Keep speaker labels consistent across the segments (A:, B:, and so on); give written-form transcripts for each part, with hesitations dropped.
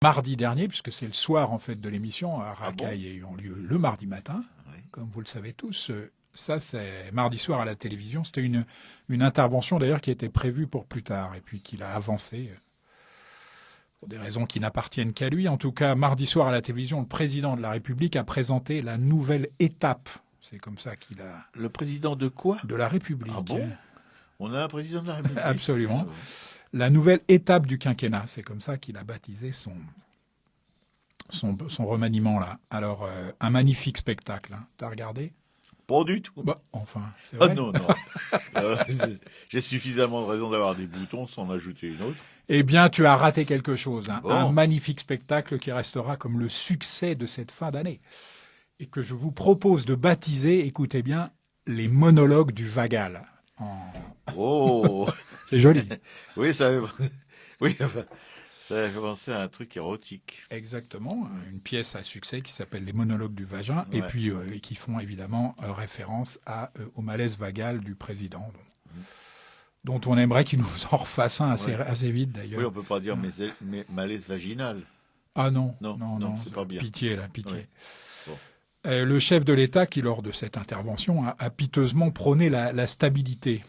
A: mardi dernier, puisque c'est le soir en fait de l'émission, à Racaille,
B: bon
A: ont lieu le mardi matin,
B: Oui.
A: comme vous le savez tous. Ça, c'est mardi soir à la télévision. C'était une intervention d'ailleurs qui était prévue pour plus tard et puis qu'il a avancé pour des raisons qui n'appartiennent qu'à lui. En tout cas, mardi soir à la télévision, le président de la République a présenté la nouvelle étape. C'est comme ça qu'il a...
B: Le président de quoi?
A: De la République.
B: Ah bon? On a un président de la République?
A: Absolument. La nouvelle étape du quinquennat. C'est comme ça qu'il a baptisé son remaniement là. Alors, un magnifique spectacle. Hein. T'as regardé?
B: Pas du tout.
A: Bah, enfin, c'est vrai.
B: Ah non. J'ai suffisamment de raisons d'avoir des boutons sans en ajouter une autre.
A: Eh bien, tu as raté quelque chose. Hein.
B: Bon.
A: Un magnifique spectacle qui restera comme le succès de cette fin d'année. Et que je vous propose de baptiser, écoutez bien, les monologues du Vagal.
B: Oh.
A: C'est joli.
B: Oui, ça fait penser à un truc érotique.
A: Exactement. Une pièce à succès qui s'appelle Les monologues du vagin.
B: Ouais.
A: Et puis, qui font évidemment référence au malaise vagal du président. Dont on aimerait qu'il nous en refasse un assez vite d'ailleurs.
B: Oui, on peut pas dire mais malaise vaginal.
A: Ah non,
B: non, c'est pas bien.
A: Pitié, là, pitié.
B: Ouais. Bon.
A: Le chef de l'État, qui lors de cette intervention a piteusement prôné la stabilité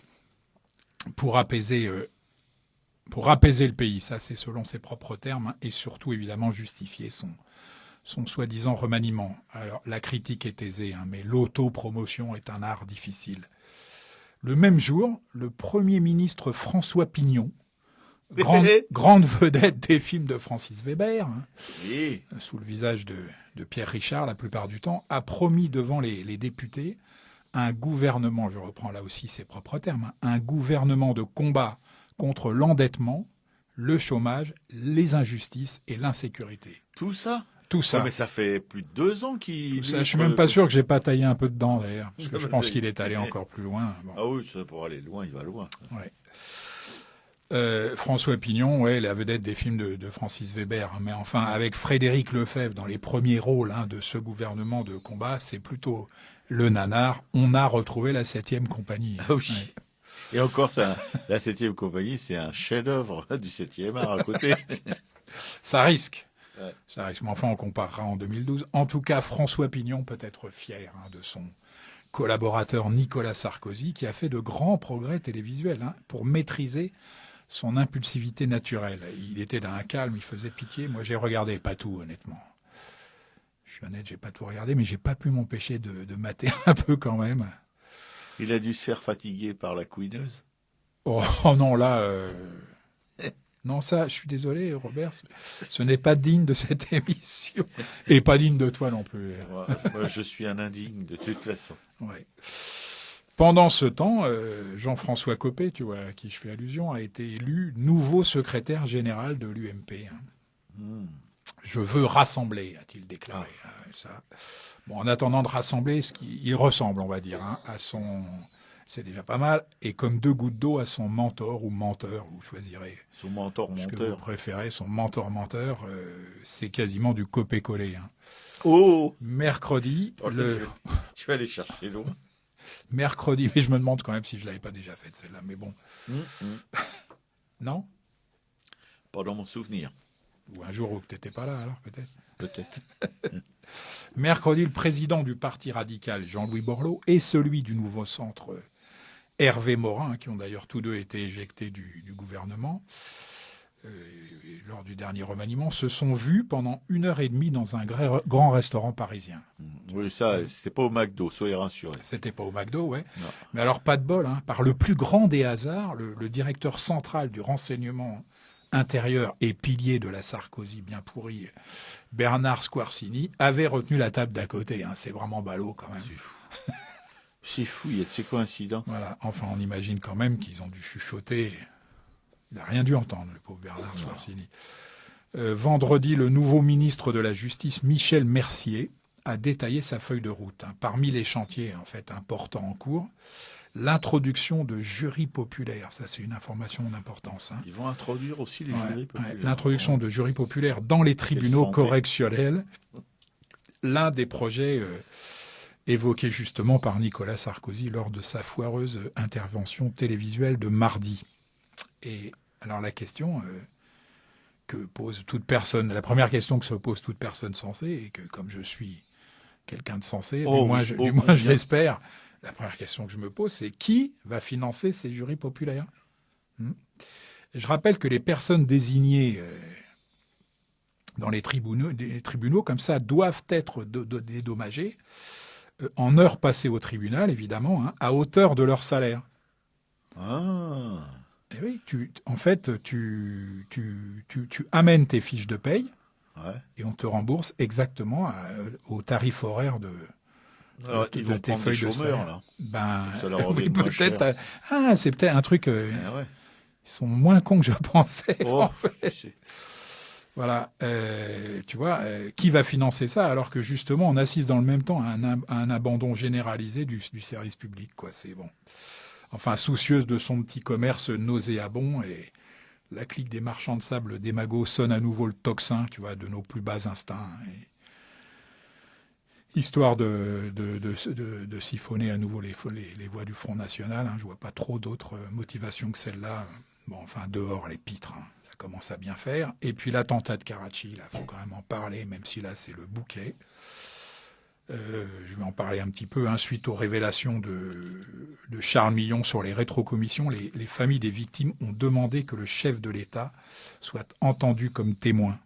A: pour apaiser le pays. Ça, c'est selon ses propres termes, hein, et surtout évidemment justifier son soi-disant remaniement. Alors la critique est aisée, hein, mais l'autopromotion est un art difficile. Le même jour, le Premier ministre François Pignon, grande vedette des films de Francis Weber, hein,
B: Oui.
A: sous le visage de Pierre Richard la plupart du temps, a promis devant les députés un gouvernement, je reprends là aussi ses propres termes, hein, un gouvernement de combat contre l'endettement, le chômage, les injustices et l'insécurité.
B: Tout ça?
A: Tout ça.
B: Ouais, mais ça fait plus de 2 ans qu'il...
A: Je suis même pas sûr que j'ai pas taillé un peu dedans d'ailleurs, parce que je pense qu'il est allé encore plus loin. Bon.
B: Ah oui, ça, pour aller loin, il va loin.
A: Ouais. François Pignon, ouais, la vedette des films de Francis Weber, hein, mais enfin avec Frédéric Lefebvre dans les premiers rôles, hein, de ce gouvernement de combat, c'est plutôt le nanar. On a retrouvé la 7e compagnie.
B: Ah oui.
A: Ouais.
B: Et encore, la 7e compagnie, c'est un chef-d'œuvre du 7e art à côté.
A: Ça risque.
B: Ouais.
A: Ça risque. Mais enfin, on comparera en 2012. En tout cas, François Pignon peut être fier, hein, de son collaborateur Nicolas Sarkozy, qui a fait de grands progrès télévisuels, hein, pour maîtriser son impulsivité naturelle. Il était d'un calme, il faisait pitié. Moi, j'ai regardé, pas tout, honnêtement. Je suis honnête, j'ai pas tout regardé, mais j'ai pas pu m'empêcher de mater un peu quand même.
B: Il a dû se faire fatiguer par la couineuse.
A: Oh non, là... Non, ça, je suis désolé, Robert, ce n'est pas digne de cette émission. Et pas digne de toi non plus.
B: Moi, je suis un indigne de toute façon.
A: Ouais. Pendant ce temps, Jean-François Copé, tu vois, à qui je fais allusion, a été élu nouveau secrétaire général de l'UMP. Hein. Je veux rassembler, a-t-il déclaré. Ça. Bon, en attendant de rassembler, il ressemble, on va dire, hein, à son... C'est déjà pas mal. Et comme 2 gouttes d'eau à son mentor ou menteur, vous choisirez.
B: Son mentor,
A: ce que vous
B: menteur.
A: préférez, son mentor, c'est quasiment du copier-coller. Hein.
B: Oh!
A: Mercredi,
B: Tu vas aller chercher loin.
A: Mercredi, mais je me demande quand même si je l'avais pas déjà faite celle-là, mais bon. Non?
B: Pas dans mon souvenir.
A: Ou un jour où tu n'étais pas là, alors, peut-être?
B: Peut-être.
A: Mercredi, le président du Parti radical, Jean-Louis Borloo, et celui du Nouveau Centre, Hervé Morin, qui ont d'ailleurs tous deux été éjectés du gouvernement, lors du dernier remaniement, se sont vus pendant 1h30 dans un grand restaurant parisien.
B: Oui, ça, c'est pas au McDo, soyez rassurés.
A: C'était pas au McDo, ouais.
B: Non.
A: Mais alors, pas de bol, hein. Par le plus grand des hasards, le directeur central du renseignement intérieur et pilier de la Sarkozy bien pourrie, Bernard Squarcini, avait retenu la table d'à côté. Hein. C'est vraiment ballot, quand même.
B: C'est fou. C'est fou, il y a de ces coïncidences.
A: Voilà. Enfin, on imagine quand même qu'ils ont dû chuchoter. Il n'a rien dû entendre, le pauvre Bernard Squarcini. Vendredi, le nouveau ministre de la Justice, Michel Mercier, a détaillé sa feuille de route. Hein. Parmi les chantiers, en fait, importants en cours, l'introduction de jurys populaires. Ça, c'est une information d'importance. Hein.
B: Ils vont introduire aussi les jurys populaires.
A: L'introduction de jurys populaires dans les tribunaux correctionnels. L'un des projets évoqués justement par Nicolas Sarkozy lors de sa foireuse intervention télévisuelle de mardi. Et alors la question, que pose toute personne, la première question que se pose toute personne sensée, et que comme je suis quelqu'un de sensé, du moins je l'espère, la première question que je me pose, c'est qui va financer ces jurys populaires? Et je rappelle que les personnes désignées dans les tribunaux comme ça doivent être dédommagées en heures passées au tribunal, évidemment, à hauteur de leur salaire.
B: Ah.
A: Et oui, en fait, tu amènes tes fiches de paye et on te rembourse exactement au tarif horaire de
B: ils vont
A: tes
B: prendre
A: feuilles
B: des
A: de
B: chômeurs,
A: salaire.
B: là.
A: Ben,
B: Ça leur
A: oui,
B: revient moins
A: peut-être.
B: cher.
A: C'est peut-être un truc.
B: Ouais.
A: Ils sont moins cons que je pensais.
B: Oh,
A: en fait. Voilà, tu vois, qui va financer ça alors que justement on assiste dans le même temps à un abandon généralisé du service public, quoi. C'est bon. Enfin, soucieuse de son petit commerce nauséabond, et la clique des marchands de sable démagos sonne à nouveau le tocsin, tu vois, de nos plus bas instincts. Histoire de siphonner à nouveau les voix du Front National. Je vois pas trop d'autres motivations que celle-là. Bon, enfin, dehors, les pitres, ça commence à bien faire. Et puis l'attentat de Karachi, là, faut quand même en parler, même si là, c'est le bouquet. Je vais en parler un petit peu. Suite aux révélations de Charles Millon sur les rétrocommissions, les familles des victimes ont demandé que le chef de l'État soit entendu comme témoin.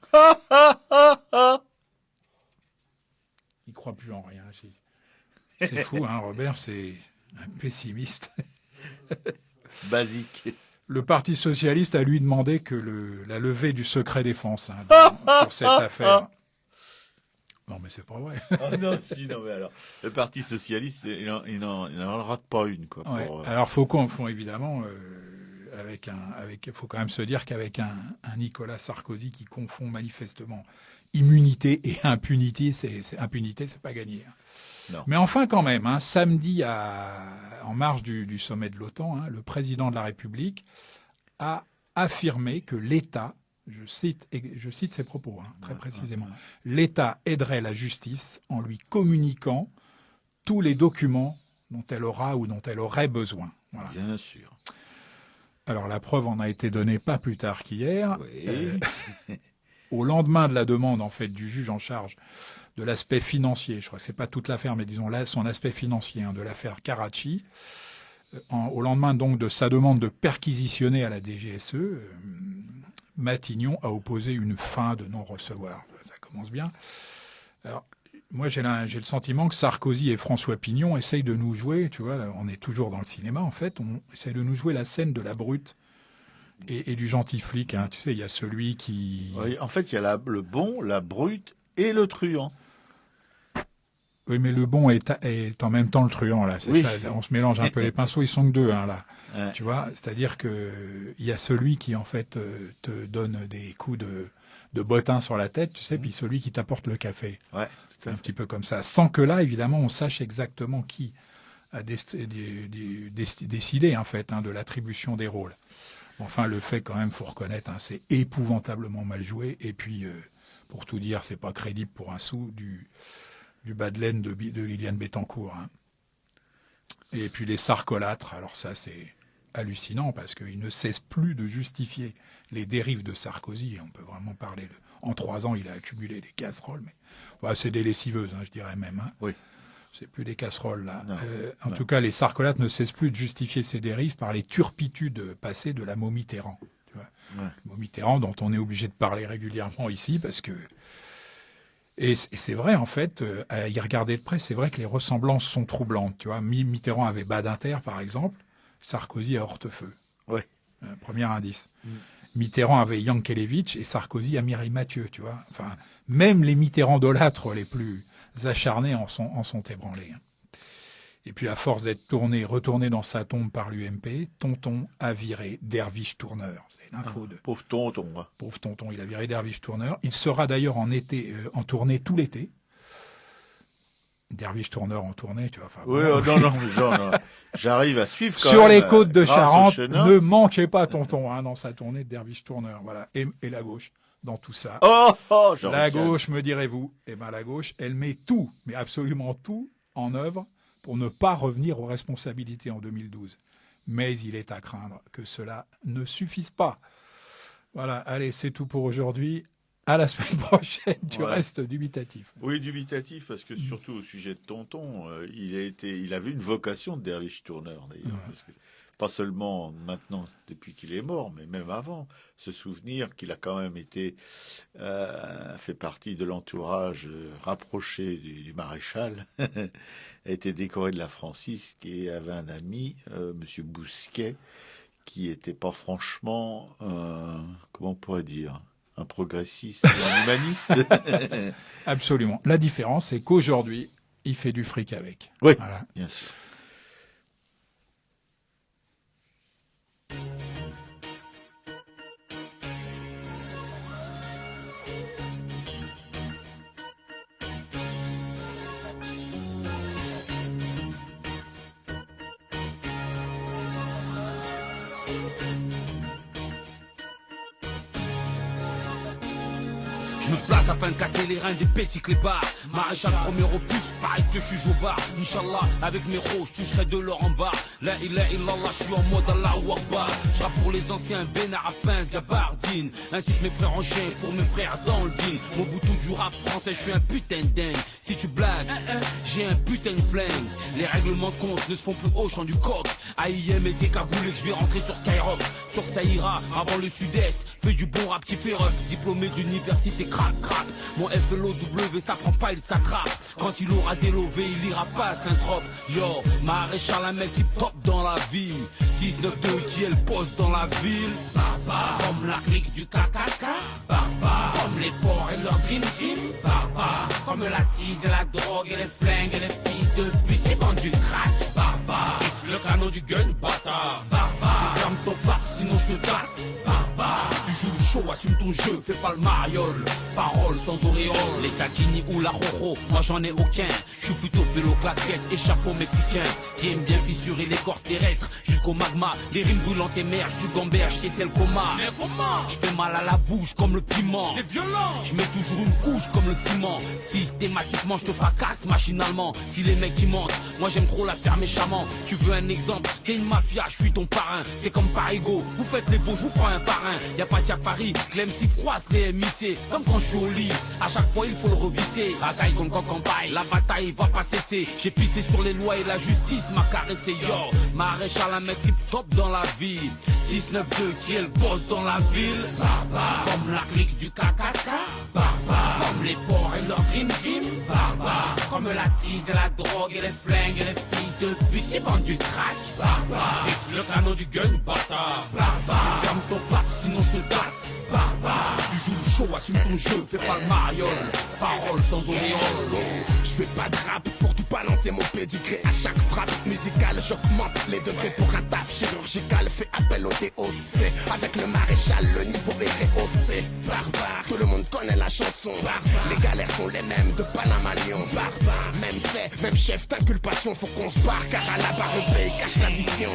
A: Il croit plus en rien. C'est fou, Robert, c'est un pessimiste.
B: Basique.
A: Le Parti socialiste a lui demandé que la levée du secret défense sur cette affaire. Non, mais c'est pas vrai.
B: Non, mais alors, le Parti socialiste, il n'en rate pas une, quoi.
A: Ouais. Alors, faut évidemment, faut quand même se dire qu'avec un Nicolas Sarkozy qui confond manifestement immunité et impunité, c'est pas gagné.
B: Non.
A: Mais enfin, quand même, samedi, en marge du sommet de l'OTAN, le président de la République a affirmé que l'État, je cite ses propos très précisément, l'État aiderait la justice en lui communiquant tous les documents dont elle aura ou dont elle aurait besoin. Voilà.
B: Bien sûr.
A: Alors la preuve en a été donnée pas plus tard qu'hier.
B: Oui.
A: Au lendemain de la demande en fait du juge en charge de l'aspect financier, je crois que c'est pas toute l'affaire, mais disons là son aspect financier de l'affaire Karachi, au lendemain donc de sa demande de perquisitionner à la DGSE, Matignon a opposé une fin de non-recevoir. Ça commence bien. Alors, moi, j'ai le sentiment que Sarkozy et François Pignon essayent de nous jouer, tu vois, là, on est toujours dans le cinéma, en fait, on essaie de nous jouer la scène de la brute et du gentil flic. Tu sais, il y a celui qui...
B: Oui, en fait, il y a le bon, la brute et le truand.
A: Oui, mais le bon est en même temps le truand, là. C'est ça, on se mélange un peu les pinceaux, ils sont que deux, là. Ouais. Tu vois, c'est-à-dire que il y a celui qui, en fait, te donne des coups de bottin sur la tête, tu sais, puis celui qui t'apporte le café.
B: Ouais.
A: C'est un petit peu comme ça. Sans que là, évidemment, on sache exactement qui a décidé, en fait, de l'attribution des rôles. Enfin, le fait, quand même, faut reconnaître, c'est épouvantablement mal joué. Et puis, pour tout dire, c'est pas crédible pour un sou du bas de laine de Liliane Bettencourt. Et puis les sarcolâtres, alors ça, c'est hallucinant parce qu'il ne cesse plus de justifier les dérives de Sarkozy. On peut vraiment parler en 3 ans, il a accumulé des casseroles, mais c'est des lessiveuses, je dirais même.
B: Oui.
A: C'est plus des casseroles là. En
B: non.
A: tout cas, les sarcolâtres ne cessent plus de justifier ces dérives par les turpitudes passées de la Mo Mitterrand. Tu vois, Mo Mitterrand, dont on est obligé de parler régulièrement ici parce que. Et c'est vrai, en fait, à y regarder de près, c'est vrai que les ressemblances sont troublantes. Tu vois, Mitterrand avait Badinter, par exemple, Sarkozy a Hortefeux.
B: Ouais.
A: Premier indice. Mitterrand avait Yankelevitch et Sarkozy a Mireille Mathieu, tu vois. Enfin, même les Mitterrandolâtres les plus acharnés en sont ébranlés. Et puis, à force d'être retourné dans sa tombe par l'UMP, Tonton a viré Derviche Tourneur. C'est l'info de...
B: Pauvre tonton.
A: Pauvre Tonton, il a viré Derviche Tourneur. Il sera d'ailleurs en tournée tout l'été. Derviche Tourneur en tournée, tu vois. Enfin,
B: oui, non, j'arrive à suivre quand
A: sur
B: même,
A: les côtes de Charente,
B: ne
A: manquez pas Tonton dans sa tournée de Derviche Tourneur. Voilà. Et la gauche dans tout ça. La gauche, me direz-vous. Eh bien, la gauche, elle met tout, mais absolument tout, en œuvre pour ne pas revenir aux responsabilités en 2012. Mais il est à craindre que cela ne suffise pas. Voilà, allez, c'est tout pour aujourd'hui. À la semaine prochaine, tu
B: Ouais.
A: restes dubitatif.
B: Oui, dubitatif, parce que surtout au sujet de Tonton, il avait une vocation de derviche tourneur, d'ailleurs.
A: Ouais.
B: Parce que, pas seulement maintenant, depuis qu'il est mort, mais même avant, se souvenir qu'il a quand même été, fait partie de l'entourage rapproché du maréchal, a été décoré de la Francisque et avait un ami, Monsieur Bousquet, qui était pas franchement, comment on pourrait dire, un progressiste, un humaniste.
A: Absolument. La différence, c'est qu'aujourd'hui, il fait du fric avec.
B: Oui,
A: Voilà.
B: bien sûr.
C: Je me place afin de casser les reins des petits clébards. Maréchal premier opus, pareil que je suis Jobar. Inch'Allah, avec mes ros, je toucherai de l'or en bas. La ilaha illallah, je suis en mode Allahu Akbar. Je rappe pour les anciens, Bénard à Pince, Gabardine. Incite mes frères en chien pour mes frères dans le deal. Mon bouton du rap français, je suis un putain de dingue. Si tu blagues, j'ai un putain de flingue. Les règlements de compte ne se font plus au champ du coq. AIM et c'est cagoulé que je vais rentrer sur Skyrock. Sur Saïra, avant le sud-est. Fais du bon rap qui fait rock. Diplômé d'université, crac. Mon FLOW ça prend pas, il s'attrape. Quand il aura délové, il ira pas à Saint-Trope. Yo, maréchal un mec qui pop dans la vie. 692 qui est le poste dans la ville. Barbare, comme la clique du KKK. Barbare, comme les porcs et leur dream team. Barbare, comme la tease et la drogue et les flingues et les fils de pute qui vendent du crack. Barbare, fixe le canon du gun, bâtard. Barbare, ferme ton pape sinon je te date. Barbare, tu joues le show, assume ton jeu, fais pas le mariole. Parole sans auréole, les taquini ou la rojo, moi j'en ai aucun. Je suis plutôt pélo claquette et chapeau mexicain. Qui aime bien fissurer l'écorce terrestre jusqu'au magma. Les rimes brûlantes émergent du gamberge qui est celle coma. Mais comment? Je fais mal à la bouche comme le piment. C'est violent. Je mets toujours une couche comme le ciment. Systématiquement je te fracasse machinalement. Si les mecs qui mentent, moi j'aime trop la faire méchamment. Tu veux un exemple? T'es une mafia, je suis ton parrain. C'est comme Parigo, vous faites les beaux, je vous prends un parrain. Y'a pas qu'à Paris, Clem s'y froisse les MIC. Comme quand je suis au lit, à chaque fois il faut le revisser. Bataille contre campagne, la bataille va pas cesser. J'ai pissé sur les lois et la justice m'a caressé. Yo, maréchal un mec tip top dans la vie. 692 qui est le boss dans la ville. Barbare, comme la clique du KKK. Barbare, comme les porcs et leur dream team. Barbare, comme la tease et la drogue et les flingues et les fils de pute qui vendent du crack. Barbare, fixe le canon du gun, bâtard. Barbare, ferme ton pape sinon je te date. Barbare, tu joues le show, assume ton jeu, fais pas le mariole. Parole sans auréole.
D: Je fais pas de rap pour tout balancer mon pédigré. À chaque frappe musicale, j'augmente les degrés pour un taf chirurgical. Fais appel au DOC. Avec le maréchal, le niveau est rehaussé. Barbare, tout le monde connaît la chanson. Barbare, les galères sont les mêmes de Paname à Lyon. Barbare, même fait, même chef d'inculpation. Faut qu'on se barre car à la barre le pays cache l'addition.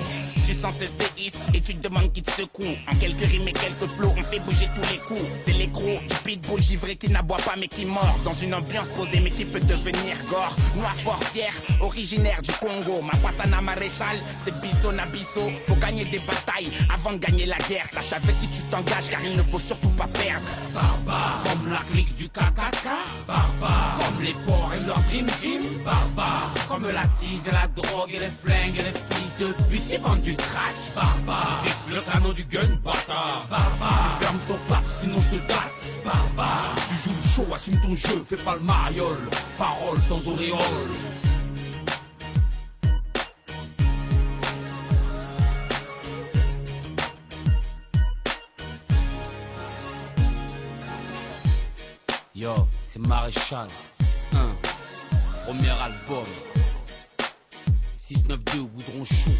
E: Tu sens ce séisme et tu te demandes qui te secoue. En quelques rimes et quelques flots, on fait bouger tous les coups. C'est les gros du pitbull givré qui n'aboie pas mais qui mord. Dans une ambiance posée mais qui peut devenir gore. Noir forcière, originaire du Congo. Ma passana maréchal, c'est bisso na bisso. Faut gagner des batailles avant de gagner la guerre. Sache avec qui tu t'engages car il ne faut surtout pas perdre.
C: Barbare, comme la clique du KKK. Barbare, comme les porcs et leur dream team. Barbare, comme la tease et la drogue et les flingues et les fils de pute qui vendent du crack. Barbare, fixe le canon du gun, bâtard. Barbare, ferme ton pape sinon je te date. Barbare, tu joues le show, assume ton jeu, fais pas le mariole. Parole sans auréole. Yo, c'est Maréchal. Premier album. 692 Goudron Chaud.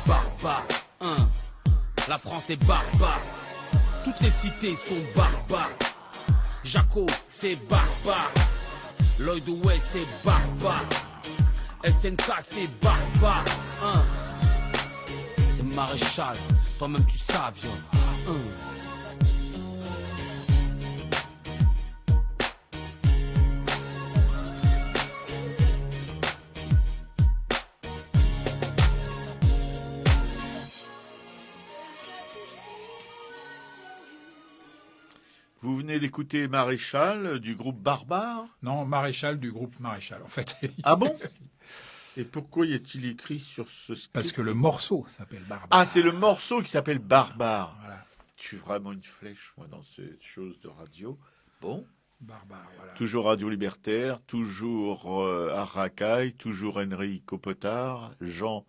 C: Barbare. La France est barbare. Toutes les cités sont barbares. Jaco, c'est barbare. Lloyd West, c'est barbare. SNK, c'est barbare. C'est Maréchal. Toi-même, tu saves, yo.
B: venez d'écouter Maréchal du groupe Barbare.
A: Non, Maréchal du groupe Maréchal, en fait.
B: Ah bon? Et pourquoi y a-t-il écrit sur ce script?
A: Parce que le morceau s'appelle Barbare.
B: Ah, c'est le morceau qui s'appelle Barbare.
A: Voilà,
B: Je suis vraiment une flèche, moi, dans cette chose de radio. Bon.
A: Barbare, voilà.
B: Toujours Radio Libertaire, toujours Arracaille, toujours Enrico Potard, Jean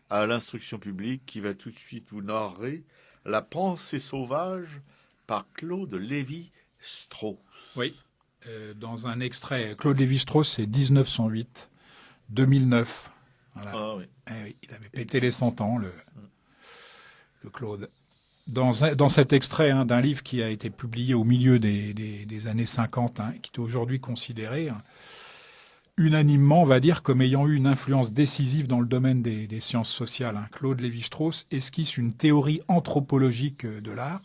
B: à l'instruction publique qui va tout de suite vous narrer La pensée sauvage par Claude Lévi-Strauss.
A: Oui, dans un extrait, Claude Lévi-Strauss, c'est 1908, 2009. Voilà.
B: Ah oui.
A: Eh oui, il avait pété les 100 ans, le Claude. Dans cet extrait d'un livre qui a été publié au milieu des années 50, qui est aujourd'hui considéré unanimement, on va dire, comme ayant eu une influence décisive dans le domaine des sciences sociales. Claude Lévi-Strauss esquisse une théorie anthropologique de l'art,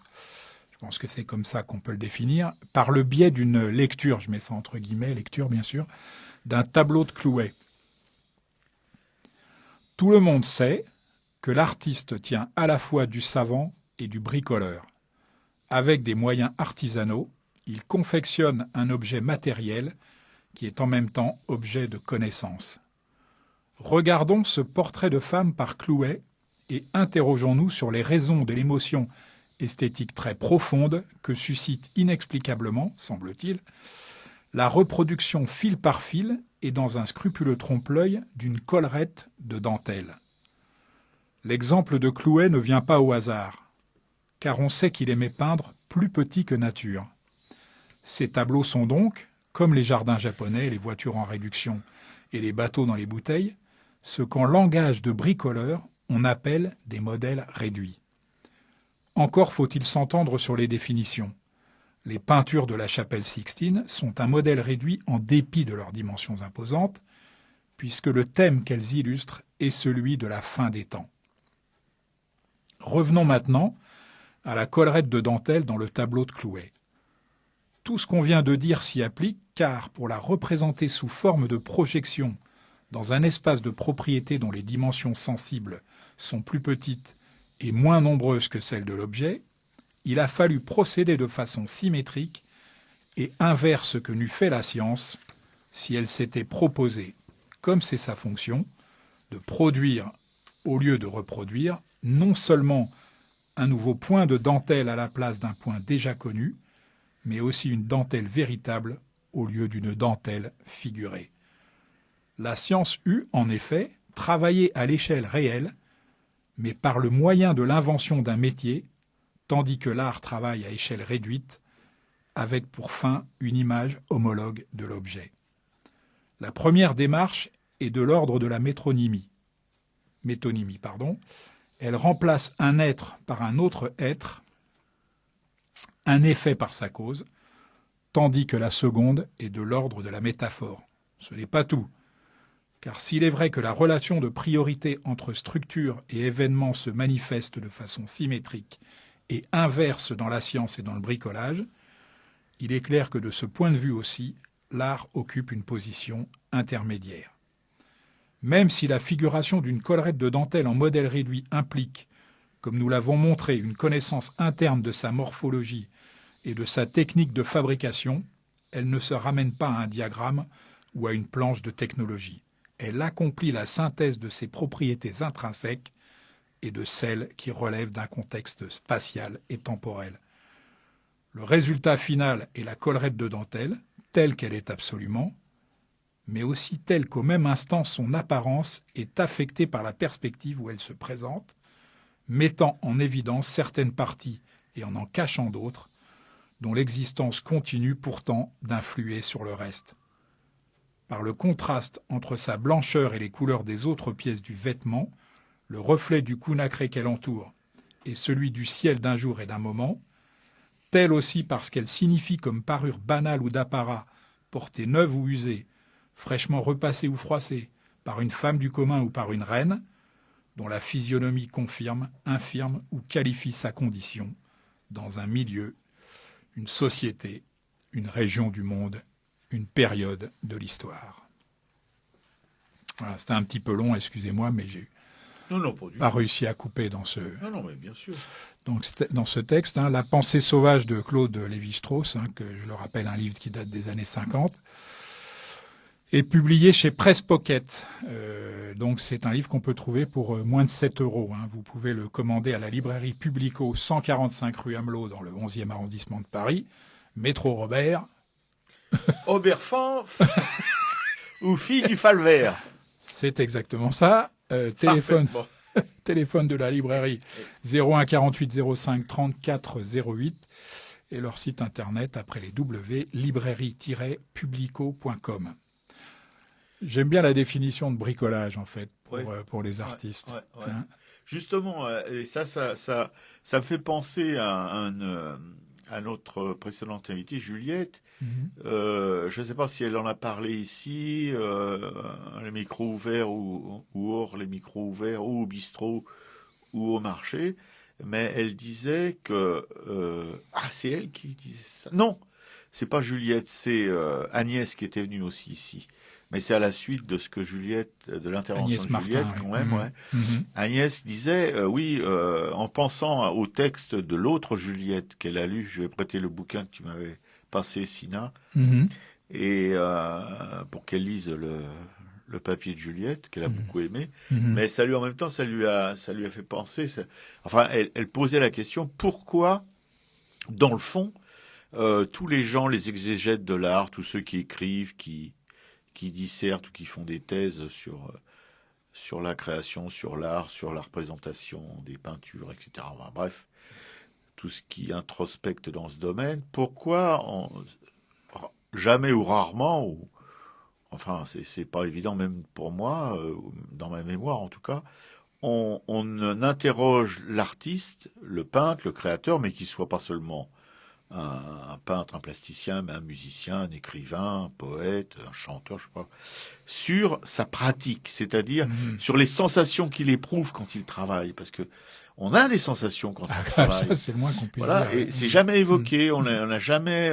A: je pense que c'est comme ça qu'on peut le définir, par le biais d'une lecture, je mets ça entre guillemets, lecture bien sûr, d'un tableau de Clouet. Tout le monde sait que l'artiste tient à la fois du savant et du bricoleur. Avec des moyens artisanaux, il confectionne un objet matériel qui est en même temps objet de connaissance. Regardons ce portrait de femme par Clouet et interrogeons-nous sur les raisons de l'émotion esthétique très profonde que suscite inexplicablement, semble-t-il, la reproduction fil par fil et dans un scrupuleux trompe-l'œil d'une collerette de dentelle. L'exemple de Clouet ne vient pas au hasard, car on sait qu'il aimait peindre plus petit que nature. Ces tableaux sont donc, comme les jardins japonais, les voitures en réduction et les bateaux dans les bouteilles, ce qu'en langage de bricoleur, on appelle des modèles réduits. Encore faut-il s'entendre sur les définitions. Les peintures de la chapelle Sixtine sont un modèle réduit en dépit de leurs dimensions imposantes, puisque le thème qu'elles illustrent est celui de la fin des temps. Revenons maintenant à la collerette de dentelle dans le tableau de Clouet. Tout ce qu'on vient de dire s'y applique, car pour la représenter sous forme de projection dans un espace de propriété dont les dimensions sensibles sont plus petites et moins nombreuses que celles de l'objet, il a fallu procéder de façon symétrique et inverse ce que n'eût fait la science si elle s'était proposée, comme c'est sa fonction, de produire au lieu de reproduire non seulement un nouveau point de dentelle à la place d'un point déjà connu, mais aussi une dentelle véritable au lieu d'une dentelle figurée. La science eut, en effet, travaillé à l'échelle réelle, mais par le moyen de l'invention d'un métier, tandis que l'art travaille à échelle réduite, avec pour fin une image homologue de l'objet. La première démarche est de l'ordre de la métonymie. Elle remplace un être par un autre être, un effet par sa cause, tandis que la seconde est de l'ordre de la métaphore. Ce n'est pas tout, car s'il est vrai que la relation de priorité entre structure et événement se manifeste de façon symétrique et inverse dans la science et dans le bricolage, il est clair que de ce point de vue aussi, l'art occupe une position intermédiaire. Même si la figuration d'une collerette de dentelle en modèle réduit implique, comme nous l'avons montré, une connaissance interne de sa morphologie et de sa technique de fabrication, elle ne se ramène pas à un diagramme ou à une planche de technologie. Elle accomplit la synthèse de ses propriétés intrinsèques et de celles qui relèvent d'un contexte spatial et temporel. Le résultat final est la collerette de dentelle, telle qu'elle est absolument, mais aussi telle qu'au même instant son apparence est affectée par la perspective où elle se présente, mettant en évidence certaines parties et en cachant d'autres, dont l'existence continue pourtant d'influer sur le reste. Par le contraste entre sa blancheur et les couleurs des autres pièces du vêtement, le reflet du cou nacré qu'elle entoure et celui du ciel d'un jour et d'un moment, telle aussi parce qu'elle signifie comme parure banale ou d'apparat, portée neuve ou usée, fraîchement repassée ou froissée, par une femme du commun ou par une reine, dont la physionomie confirme, infirme ou qualifie sa condition, dans un milieu, une société, une région du monde, une période de l'histoire. Voilà, c'était un petit peu long, excusez-moi, mais j'ai eu
B: Non, pas du
A: pas
B: tout.
A: réussi à couper dans
B: Non, mais bien sûr.
A: dans ce texte. Hein, La pensée sauvage de Claude Lévi-Strauss, hein, que je le rappelle, un livre qui date des années 50, est publié chez Presse Pocket. Donc c'est un livre qu'on peut trouver pour moins de 7 €. Hein. Vous pouvez le commander à la librairie Publico, 145 rue Amelot, dans le 11e arrondissement de Paris, métro Robert.
B: Oberfanf ou fille du Falvert.
A: C'est exactement ça.
B: Parfaitement.
A: Téléphone de la librairie 01 48 05 34 08 et leur site internet après les W, librairie-publico.com. J'aime bien la définition de bricolage en fait pour les artistes.
B: Ouais.
A: Hein.
B: Justement, et ça me fait penser à notre précédente invitée, Juliette. Je ne sais pas si elle en a parlé ici, les micros ouverts ou hors les micros ouverts, ou au bistrot ou au marché, mais elle disait que... c'est elle qui disait ça. Non, c'est pas Juliette, c'est Agnès qui était venue aussi ici. Mais c'est à la suite de ce que de l'intervention
A: Agnès
B: de Juliette,
A: Martin,
B: quand
A: oui.
B: même, ouais. Agnès disait, en pensant au texte de l'autre Juliette qu'elle a lu, je vais prêter le bouquin que tu m'avais passé, Sina, et pour qu'elle lise le papier de Juliette, qu'elle a beaucoup aimé. Mais en même temps, ça lui a fait penser. Elle posait la question, pourquoi, dans le fond, tous les gens, les exégètes de l'art, tous ceux qui écrivent, qui dissertent ou qui font des thèses sur la création, sur l'art, sur la représentation des peintures, etc. Bref, tout ce qui introspecte dans ce domaine. Pourquoi jamais ou rarement, c'est pas évident même pour moi, dans ma mémoire en tout cas, on interroge l'artiste, le peintre, le créateur, mais qu'il soit pas seulement un peintre, un plasticien, mais un musicien, un écrivain, un poète, un chanteur, je sais pas, sur sa pratique, c'est-à-dire sur les sensations qu'il éprouve quand il travaille, parce que on a des sensations quand on travaille.
A: Ça, c'est le moins qu'on puisse
B: voilà,
A: dire.
B: et c'est jamais évoqué, on n'a jamais,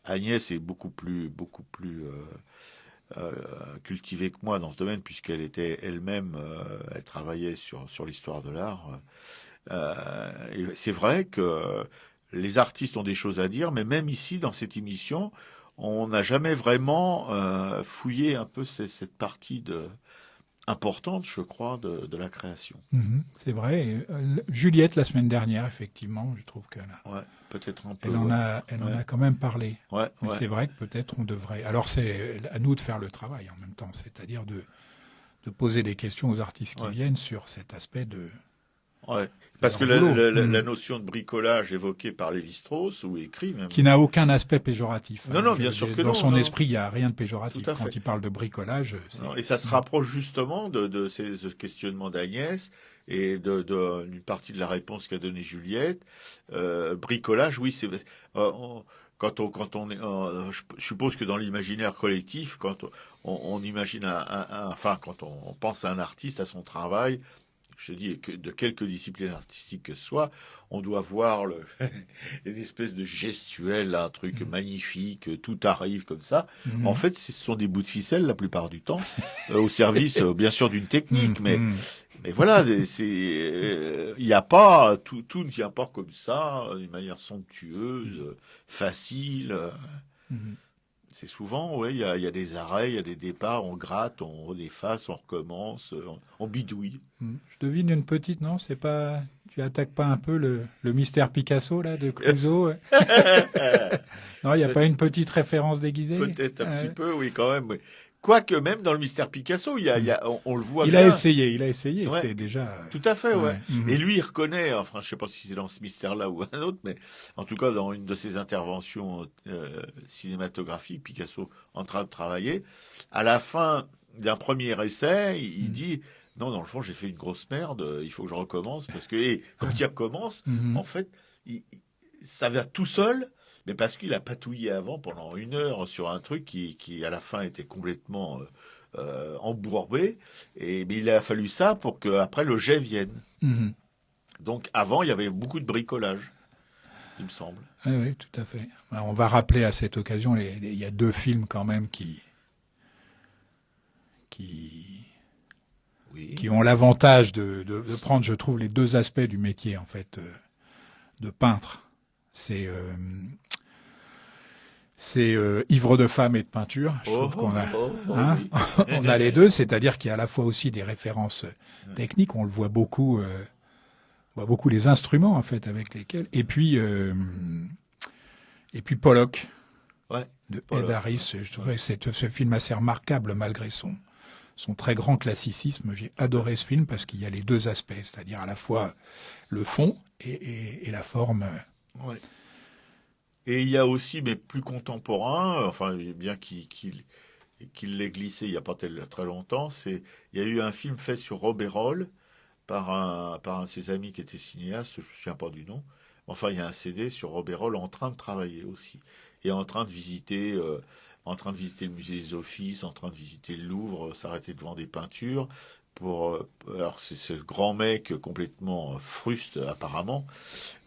B: Agnès est beaucoup plus cultivée que moi dans ce domaine, puisqu'elle était elle-même, elle travaillait sur l'histoire de l'art. Et c'est vrai que les artistes ont des choses à dire, mais même ici, dans cette émission, on n'a jamais vraiment fouillé un peu cette partie importante, je crois, de la création.
A: C'est vrai. Et, Juliette, la semaine dernière, effectivement, je trouve qu'elle
B: peut-être un peu.
A: Elle en a quand même parlé.
B: Mais
A: c'est vrai que peut-être on devrait... Alors, c'est à nous de faire le travail en même temps, c'est-à-dire de poser des questions aux artistes qui viennent sur cet aspect de...
B: Parce que la notion de bricolage évoquée par Lévi-Strauss, ou écrit même...
A: Qui n'a aucun aspect péjoratif.
B: Non, bien sûr que non.
A: Dans son esprit, il n'y a rien de péjoratif.
B: Tout à fait.
A: Quand il parle de bricolage...
B: Et ça se rapproche justement de ce questionnement d'Agnès et d'une partie de la réponse qu'a donnée Juliette. Bricolage, oui, c'est... Quand on est, je suppose que dans l'imaginaire collectif, quand on imagine quand on pense à un artiste, à son travail... Je dis que de quelque discipline artistique que ce soit, on doit voir une espèce de gestuelle, un truc magnifique, tout arrive comme ça. En fait, ce sont des bouts de ficelle la plupart du temps, au service, bien sûr, d'une technique, mais voilà, il n'y a pas, tout ne vient pas comme ça, d'une manière somptueuse, facile. C'est souvent, il y a des arrêts, il y a des départs, on gratte, on redéface, on recommence, on bidouille.
A: Je devine une petite, non? C'est pas, tu attaques pas un peu le mystère Picasso, là, de Clouseau? Non, il n'y a pas une petite référence déguisée?
B: Peut-être un petit peu, oui, quand même, oui. Quoique même dans le mystère Picasso, on le voit
A: bien. Il a essayé,
B: ouais.
A: C'est déjà...
B: Tout à fait, ouais. Et lui, il reconnaît, je sais pas si c'est dans ce mystère-là ou un autre, mais en tout cas, dans une de ses interventions cinématographiques, Picasso en train de travailler, à la fin d'un premier essai, il dit... Non, dans le fond, j'ai fait une grosse merde, il faut que je recommence, parce que quand il recommence, en fait, ça va tout seul, mais parce qu'il a patouillé avant pendant 1 heure sur un truc qui à la fin était complètement embourbé, mais il a fallu ça pour qu'après le jet vienne. Donc avant, il y avait beaucoup de bricolage, il me semble.
A: Oui, tout à fait. On va rappeler à cette occasion, il y a 2 films quand même qui
B: Oui.
A: qui ont l'avantage de prendre, je trouve, les deux aspects du métier, en fait, de peintre. C'est ivre de femme et de peinture. Je trouve qu'on a,
B: oui.
A: on a les deux, c'est-à-dire qu'il y a à la fois aussi des références techniques. On le voit beaucoup, les instruments en fait avec lesquels. Et puis Pollock de Ed Harris. Je trouvais que ce film assez remarquable malgré son très grand classicisme. J'ai adoré ce film parce qu'il y a les deux aspects, c'est-à-dire à la fois le fond et la forme.
B: Ouais. Et il y a aussi, mais plus contemporain, enfin bien qu'il l'ait glissé il n'y a pas très longtemps, il y a eu un film fait sur Robert Roll par un de ses amis qui était cinéaste, je ne me souviens pas du nom. Enfin, il y a un CD sur Robert Roll en train de travailler aussi et en train de visiter le musée des Offices, en train de visiter le Louvre, s'arrêter devant des peintures. Alors c'est ce grand mec complètement fruste apparemment,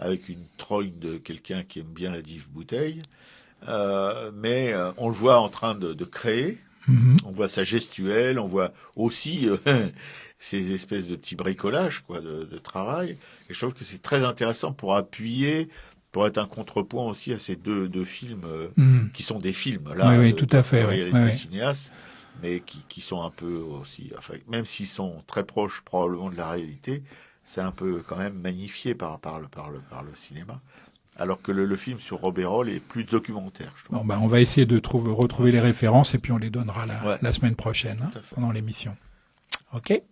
B: avec une trogne de quelqu'un qui aime bien la dive bouteille, mais on le voit en train de créer. On voit sa gestuelle, on voit aussi ces espèces de petits bricolages quoi, de travail. Et je trouve que c'est très intéressant pour appuyer, pour être un contrepoint aussi à ces deux films qui sont des films là,
A: oui, tout à fait,
B: des cinéastes, mais qui sont un peu aussi, enfin, même s'ils sont très proches probablement de la réalité, c'est un peu quand même magnifié par le cinéma. Alors que le film sur Robert Roll est plus documentaire, je trouve.
A: Bon, on va essayer de retrouver les références et puis on les donnera la semaine prochaine pendant l'émission. Ok.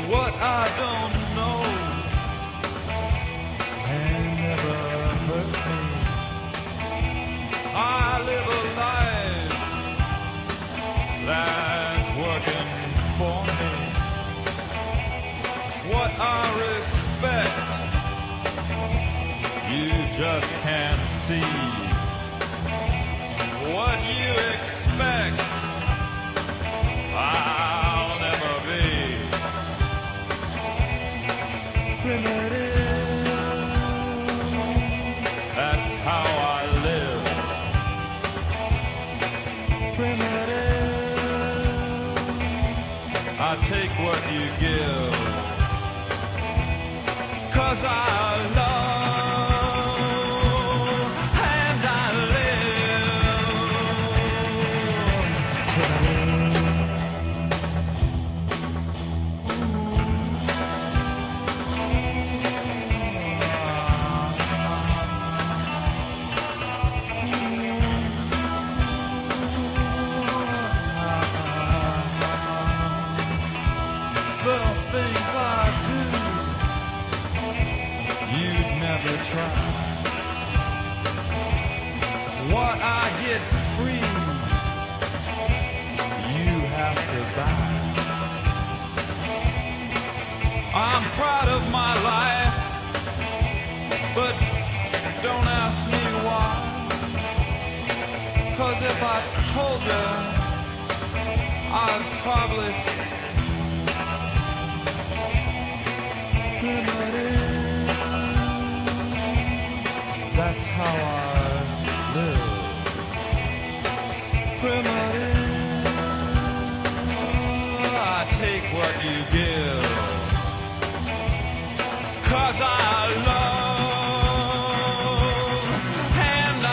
F: What I don't know can never hurt me. I live a life that's working for me. What I respect, you just can't see. What you expect, I'll never be. That's how I live. Primitive. I take what you give. 'Cause I love and I try. What I get free, you have to buy. I'm proud of my life, but don't ask me why. 'Cause if I told you, I'd probably that's how I live. Primitive. I take what you give. 'Cause I love and I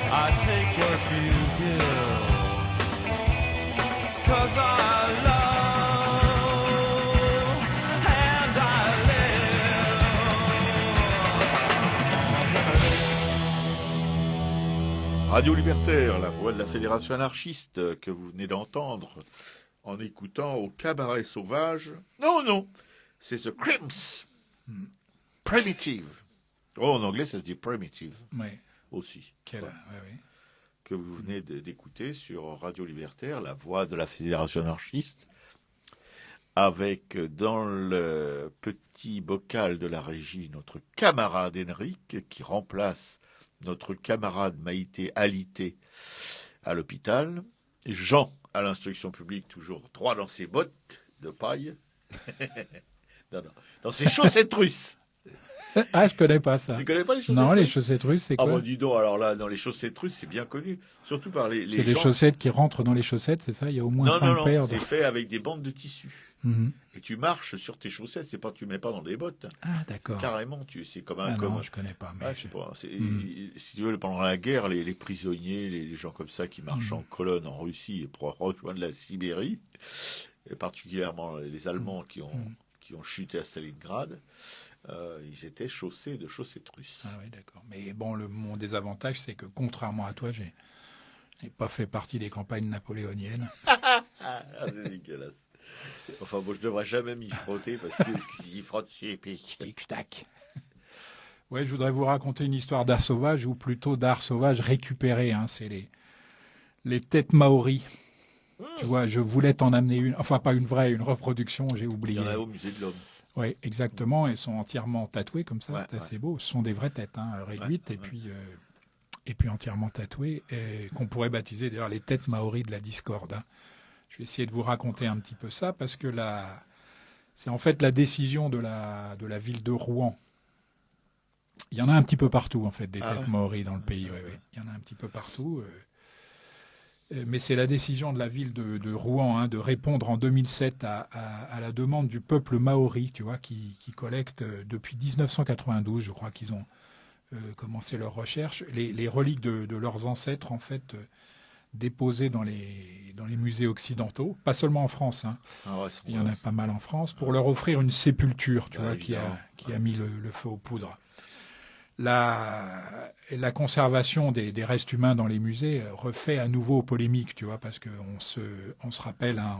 F: I take what you
B: Radio Libertaire, la voix de la Fédération anarchiste que vous venez d'entendre en écoutant au Cabaret Sauvage. Non, c'est The Crimps. Primitive. Oh, en anglais, ça se dit Primitive
A: Ouais.
B: aussi.
A: Ouais.
B: Que vous venez d'écouter sur Radio Libertaire, la voix de la Fédération anarchiste, avec dans le petit bocal de la régie notre camarade Henrik qui remplace notre camarade Maïté Alité à l'hôpital, Jean à l'instruction publique, toujours droit dans ses bottes de paille, non, dans ses chaussettes russes.
A: Ah, je connais pas ça.
B: Tu connais pas les chaussettes
A: Non,
B: russes?
A: les chaussettes russes, c'est
B: Ah
A: quoi?
B: bon, dis donc, alors là, dans les chaussettes russes, c'est bien connu, surtout par les
A: C'est des
B: gens...
A: chaussettes qui rentrent dans les chaussettes, c'est ça? Il y a au moins 5 paires.
B: C'est fait avec des bandes de tissu.
A: Mhm.
B: Et tu marches sur tes chaussettes, c'est pas tu mets pas dans des bottes.
A: Ah, d'accord.
B: Carrément, c'est comme un...
A: Ah
B: comme...
A: non, je connais pas. Mais
B: Ah, je sais pas. Si tu veux, pendant la guerre, les prisonniers, les gens comme ça qui marchent en colonne en Russie pour rejoindre la Sibérie, et particulièrement les Allemands qui ont chuté à Stalingrad, ils étaient chaussés de chaussettes russes.
A: Ah oui, d'accord. Mais bon, mon désavantage, c'est que contrairement à toi, j'ai pas fait partie des campagnes napoléoniennes.
B: Ah, c'est dégueulasse. Enfin, bon, je devrais jamais m'y frotter parce que s'y frotte, c'est pique.
A: Tic-tac. Ouais, je voudrais vous raconter une histoire d'art sauvage, ou plutôt d'art sauvage récupéré. Hein. C'est les têtes maoris. Tu vois, je voulais t'en amener une. Enfin, pas une vraie, une reproduction, j'ai
B: Il
A: oublié.
B: y en a au musée de l'Homme.
A: Oui, exactement. Elles sont entièrement tatouées comme ça.
B: Ouais,
A: c'est assez
B: ouais.
A: beau. Ce sont des vraies têtes, hein, réduites et puis entièrement tatouées, et qu'on pourrait baptiser d'ailleurs les têtes maoris de la discorde. Hein. Je vais essayer de vous raconter un petit peu ça parce que c'est en fait la décision de la ville de Rouen. Il y en a un petit peu partout en fait des têtes maoris dans le pays. Oui. Il y en a un petit peu partout. Mais c'est la décision de la ville de Rouen, hein, de répondre en 2007 à la demande du peuple maori, tu vois, qui collecte depuis 1992, je crois qu'ils ont commencé leurs recherches, les reliques de leurs ancêtres, en fait, déposées dans les musées occidentaux, pas seulement en France, hein. Il y en a pas mal en France, pour leur offrir une sépulture, tu vois, qui a mis le feu aux poudres. La conservation des restes humains dans les musées refait à nouveau polémique, tu vois, parce qu'on se rappelle, hein,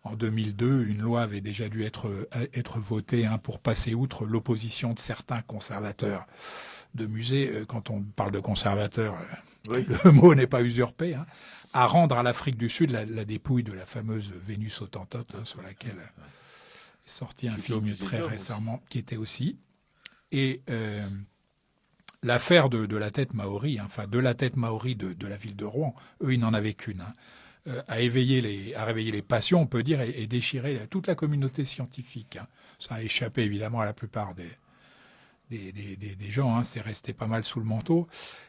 A: en 2002, une loi avait déjà dû être votée, hein, pour passer outre l'opposition de certains conservateurs de musées. Quand on parle de conservateurs, le mot n'est pas usurpé, hein, à rendre à l'Afrique du Sud la dépouille de la fameuse Vénus Hottentote, hein, sur laquelle est sorti un film très récemment, qui était aussi. Et l'affaire de la tête maori, hein, enfin de la tête maori de la ville de Rouen, eux, ils n'en avaient qu'une, hein, a réveillé les passions, on peut dire, et déchiré toute la communauté scientifique. Hein. Ça a échappé évidemment à la plupart des gens, hein, c'est resté pas mal sous le manteau.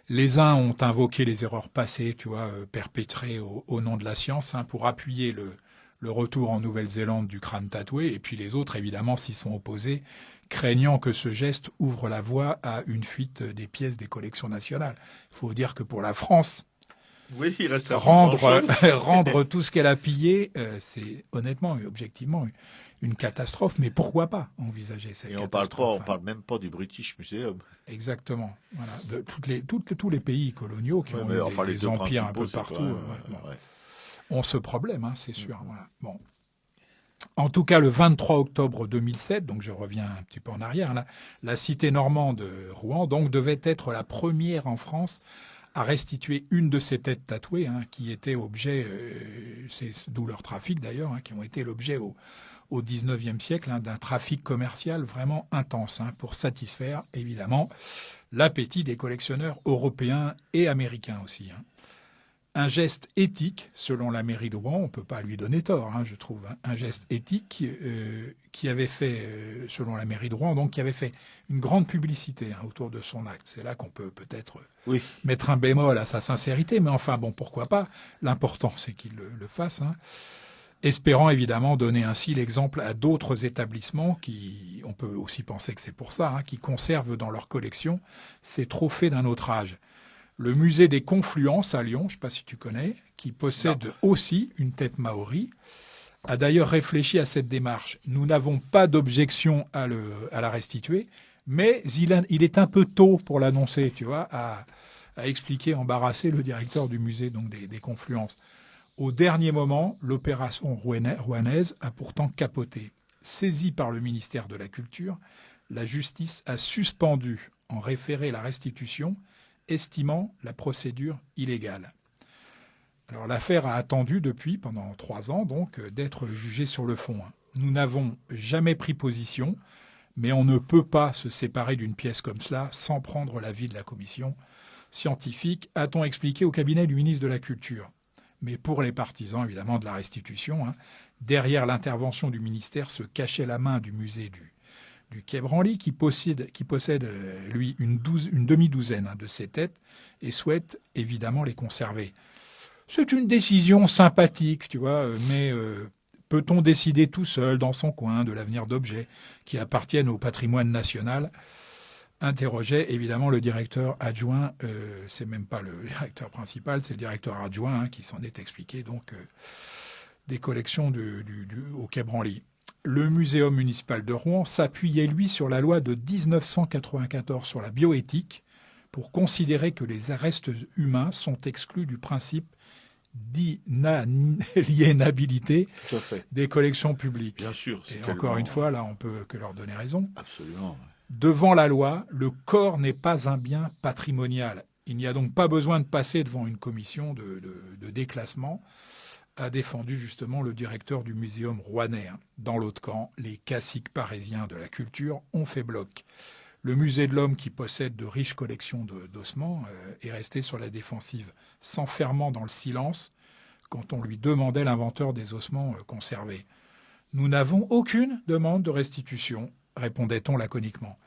A: Les uns ont invoqué les erreurs passées, tu vois, perpétrées au nom de la science, hein, pour appuyer le retour en Nouvelle-Zélande du crâne tatoué, et puis les autres, évidemment, s'y sont opposés, craignant que ce geste ouvre la voie à une fuite des pièces des collections nationales. Il faut dire que pour la France,
B: oui, il reste
A: rendre tout ce qu'elle a pillé, c'est honnêtement et objectivement une catastrophe. Mais pourquoi pas envisager cette catastrophe?
B: On parle même pas du British Museum.
A: Exactement. Voilà. Tous les pays coloniaux qui ont eu des empires un peu partout ont ce problème, hein, c'est sûr. Voilà. Bon. En tout cas, le 23 octobre 2007, donc je reviens un petit peu en arrière, la cité normande de Rouen donc, devait être la première en France à restituer une de ces têtes tatouées, hein, qui étaient objet, d'où leur trafic d'ailleurs, hein, qui ont été l'objet au 19e siècle, hein, d'un trafic commercial vraiment intense, hein, pour satisfaire évidemment l'appétit des collectionneurs européens et américains aussi. Hein. Un geste éthique, selon la mairie de Rouen, on ne peut pas lui donner tort, hein, je trouve, hein, un geste éthique qui avait fait, selon la mairie de Rouen, donc qui avait fait une grande publicité, hein, autour de son acte. C'est là qu'on peut peut-être mettre un bémol à sa sincérité, mais enfin, bon, pourquoi pas. L'important, c'est qu'il le fasse, hein, espérant évidemment donner ainsi l'exemple à d'autres établissements qui, on peut aussi penser que c'est pour ça, hein, qui conservent dans leur collection ces trophées d'un autre âge. Le musée des Confluences à Lyon, je ne sais pas si tu connais, qui possède aussi une tête maori, a d'ailleurs réfléchi à cette démarche. Nous n'avons pas d'objection à la restituer, mais il est un peu tôt pour l'annoncer, tu vois, a expliqué embarrasser le directeur du musée donc des Confluences. Au dernier moment, l'opération rouennaise a pourtant capoté. Saisie par le ministère de la Culture, la justice a suspendu en référé la restitution, estimant la procédure illégale. Alors l'affaire a attendu depuis, pendant 3 ans, donc, d'être jugée sur le fond. Nous n'avons jamais pris position, mais on ne peut pas se séparer d'une pièce comme cela sans prendre l'avis de la commission scientifique, a-t-on expliqué au cabinet du ministre de la Culture. Mais pour les partisans, évidemment, de la restitution, derrière l'intervention du ministère se cachait la main du musée du Quai Branly, qui possède lui, une demi-douzaine de ces têtes et souhaite évidemment les conserver. C'est une décision sympathique, tu vois, mais peut-on décider tout seul, dans son coin, de l'avenir d'objets qui appartiennent au patrimoine national ? Interrogeait évidemment le directeur adjoint, c'est même pas le directeur principal, c'est le directeur adjoint qui s'en est expliqué, donc des collections au Quai Branly. Le Muséum municipal de Rouen s'appuyait, lui, sur la loi de 1994 sur la bioéthique pour considérer que les restes humains sont exclus du principe d'inaliénabilité des collections publiques.
B: Bien sûr.
A: Et encore une fois, là, on peut que leur donner raison.
B: Absolument.
A: Devant la loi, le corps n'est pas un bien patrimonial. Il n'y a donc pas besoin de passer devant une commission de déclassement, a défendu justement le directeur du muséum rouennais. Dans l'autre camp, les caciques parisiens de la culture ont fait bloc. Le musée de l'Homme, qui possède de riches collections d'ossements, est resté sur la défensive, s'enfermant dans le silence quand on lui demandait l'inventeur des ossements conservés. « Nous n'avons aucune demande de restitution », répondait-on laconiquement.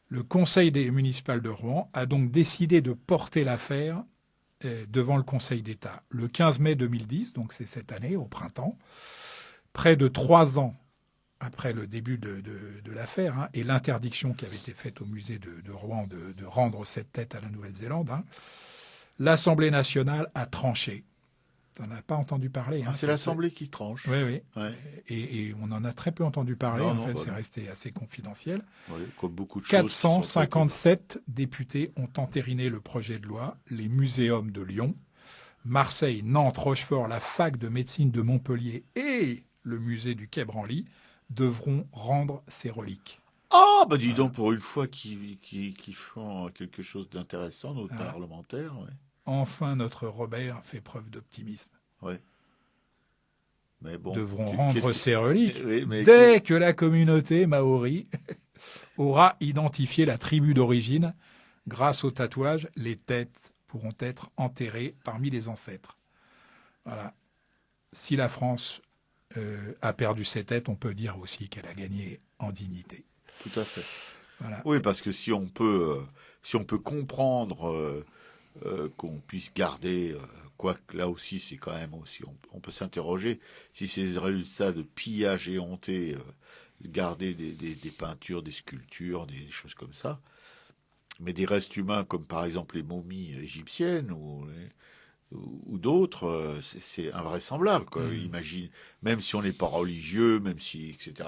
A: Le conseil municipal de Rouen a donc décidé de porter l'affaire devant le Conseil d'État. Le 15 mai 2010, donc c'est cette année, au printemps, près de 3 ans après le début de l'affaire et l'interdiction qui avait été faite au musée de Rouen de rendre cette tête à la Nouvelle-Zélande, l'Assemblée nationale a tranché. Tu n'en as pas entendu parler.
B: C'est l'Assemblée qui tranche.
A: Oui.
B: Ouais.
A: Et on en a très peu entendu parler. C'est resté assez confidentiel.
B: Oui, comme beaucoup de
A: 457 députés ont entériné le projet de loi. Les muséums de Lyon, Marseille, Nantes, Rochefort, la fac de médecine de Montpellier et le musée du Quai Branly devront rendre ces reliques.
B: Ah, bah dis donc, pour une fois qu'ils font quelque chose d'intéressant, nos parlementaires. Ouais.
A: Enfin, notre Robert fait preuve d'optimisme.
B: Oui. Mais bon,
A: devront rendre ces reliques
B: mais
A: dès que la communauté maori aura identifié la tribu d'origine. Grâce au tatouage, les têtes pourront être enterrées parmi les ancêtres. Voilà. Si la France a perdu ses têtes, on peut dire aussi qu'elle a gagné en dignité.
B: Tout à fait.
A: Voilà.
B: Oui, parce que si on peut comprendre qu'on puisse garder, quoique là aussi c'est quand même aussi, on peut s'interroger si ces résultats de pillage éhonté, garder des peintures, des sculptures, des choses comme ça, mais des restes humains comme par exemple les momies égyptiennes ou d'autres, c'est invraisemblable, quoi. Imagine, même si on n'est pas religieux, même si etc.,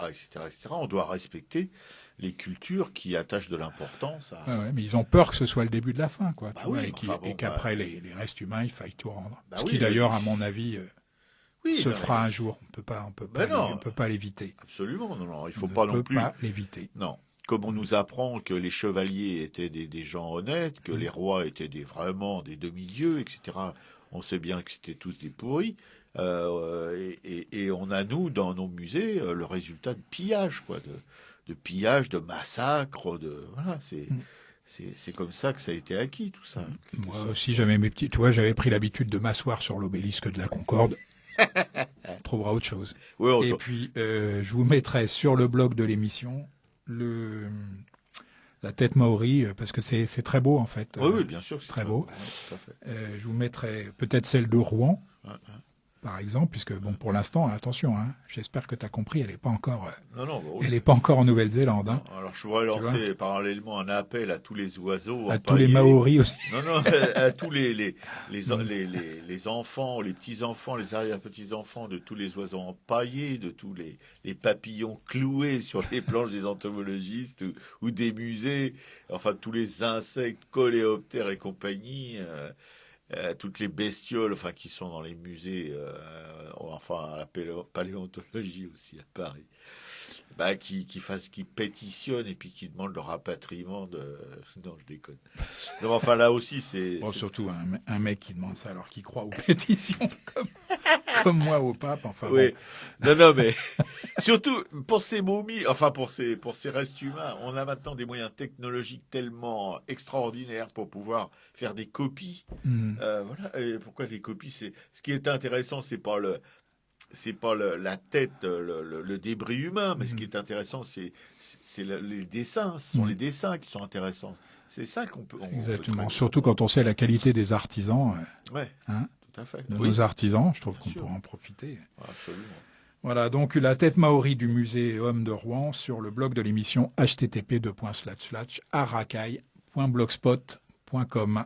B: on doit respecter les cultures qui attachent de l'importance à...
A: Ouais, mais ils ont peur que ce soit le début de la fin, quoi.
B: Bah oui,
A: et qu'après les restes humains, il faille tout rendre.
B: Bah
A: Ce
B: oui,
A: qui d'ailleurs, à mon avis, se
B: non,
A: fera un jour. On peut pas l'éviter.
B: Absolument, non, il faut
A: on
B: pas
A: ne
B: non
A: peut
B: plus
A: pas l'éviter.
B: Non. Comme on nous apprend que les chevaliers étaient des gens honnêtes, que les rois étaient vraiment des demi-dieux, etc. On sait bien que c'était tous des pourris. Et on a, nous, dans nos musées, le résultat de pillage, quoi, de pillage, de massacre, voilà, c'est comme ça que ça a été acquis, tout ça.
A: Moi aussi, j'avais pris l'habitude de m'asseoir sur l'obélisque de la Concorde. On trouvera autre chose.
B: Ouais,
A: et puis, je vous mettrai sur le blog de l'émission la tête maori, parce que c'est très beau, en fait.
B: Oui, bien sûr.
A: Très beau.
B: Ouais, tout à fait.
A: Je vous mettrai peut-être celle de Rouen, par exemple, puisque bon, pour l'instant, attention, hein, j'espère que tu as compris, elle n'est pas encore,
B: Non, bah oui.
A: elle est pas encore en Nouvelle-Zélande. Hein.
B: Alors, je voudrais lancer parallèlement un appel à tous les oiseaux
A: À tous les
B: empaillés.
A: Maoris aussi.
B: Non, à tous les enfants, les petits-enfants, les arrière-petits-enfants de tous les oiseaux empaillés, de tous les papillons cloués sur les planches des entomologistes ou des musées, enfin tous les insectes, coléoptères et compagnie, toutes les bestioles enfin, qui sont dans les musées, enfin à la paléontologie aussi à Paris. Bah, qui pétitionnent et puis qui demandent le rapatriement de. Non, je déconne. Donc, enfin, là aussi, c'est.
A: Bon, surtout un mec qui demande ça alors qu'il croit aux pétitions comme moi au pape. Enfin,
B: oui.
A: Bon.
B: Non, mais surtout pour ces momies, enfin pour ces restes humains, on a maintenant des moyens technologiques tellement extraordinaires pour pouvoir faire des copies. Voilà. Et pourquoi des copies ce qui est intéressant, c'est pas la tête, le débris humain, mais ce qui est intéressant, c'est les dessins. Ce sont les dessins qui sont intéressants. C'est ça qu'on peut.
A: Exactement. Surtout quand on sait la qualité des artisans.
B: Ouais.
A: Hein,
B: tout à fait.
A: de nos artisans, je trouve qu'on pourrait en profiter. Absolument. Voilà, donc la tête maori du musée Homme de Rouen sur le blog de l'émission http://arakai.blogspot.com.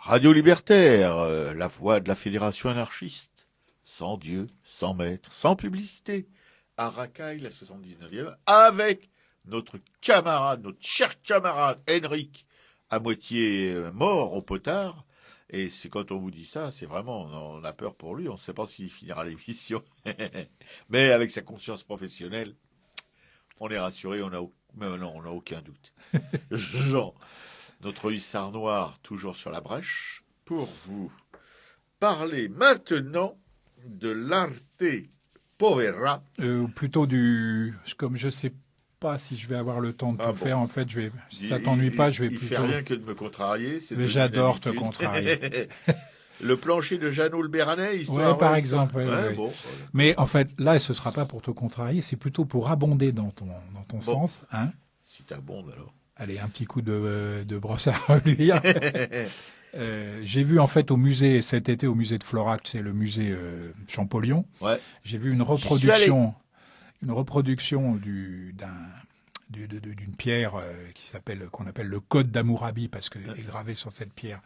B: Radio Libertaire, la voix de la Fédération anarchiste. Sans Dieu, sans maître, sans publicité. à Racaille, la 79e, avec notre cher camarade Henrik, à moitié mort au potard. Et c'est quand on vous dit ça, c'est vraiment, on a peur pour lui, on ne sait pas s'il finira l'émission. Mais avec sa conscience professionnelle, on est rassuré, on n'a aucun doute. Jean, notre hussard noir, toujours sur la brèche, pour vous parler maintenant de l'arte povera.
A: Ou plutôt comme je sais pas si je vais avoir le temps de tout faire, en fait, si ça t'ennuie pas, je vais plutôt...
B: Il fait rien que de me contrarier.
A: Mais j'adore te contrarier.
B: Le plancher de Jeannot le Béarnais, histoire...
A: Ouais, par exemple.
B: Ouais,
A: ouais.
B: Bon,
A: mais en fait, là, ce sera pas pour te contrarier, c'est plutôt pour abonder dans ton sens. Hein.
B: Si t'abondes, alors.
A: Allez, un petit coup de brosse à reluire. J'ai vu en fait au musée, cet été au musée de Florac, c'est le musée Champollion, j'ai vu une reproduction d'une pierre qu'on appelle le Code d'Hammurabi, parce que est gravé sur cette pierre.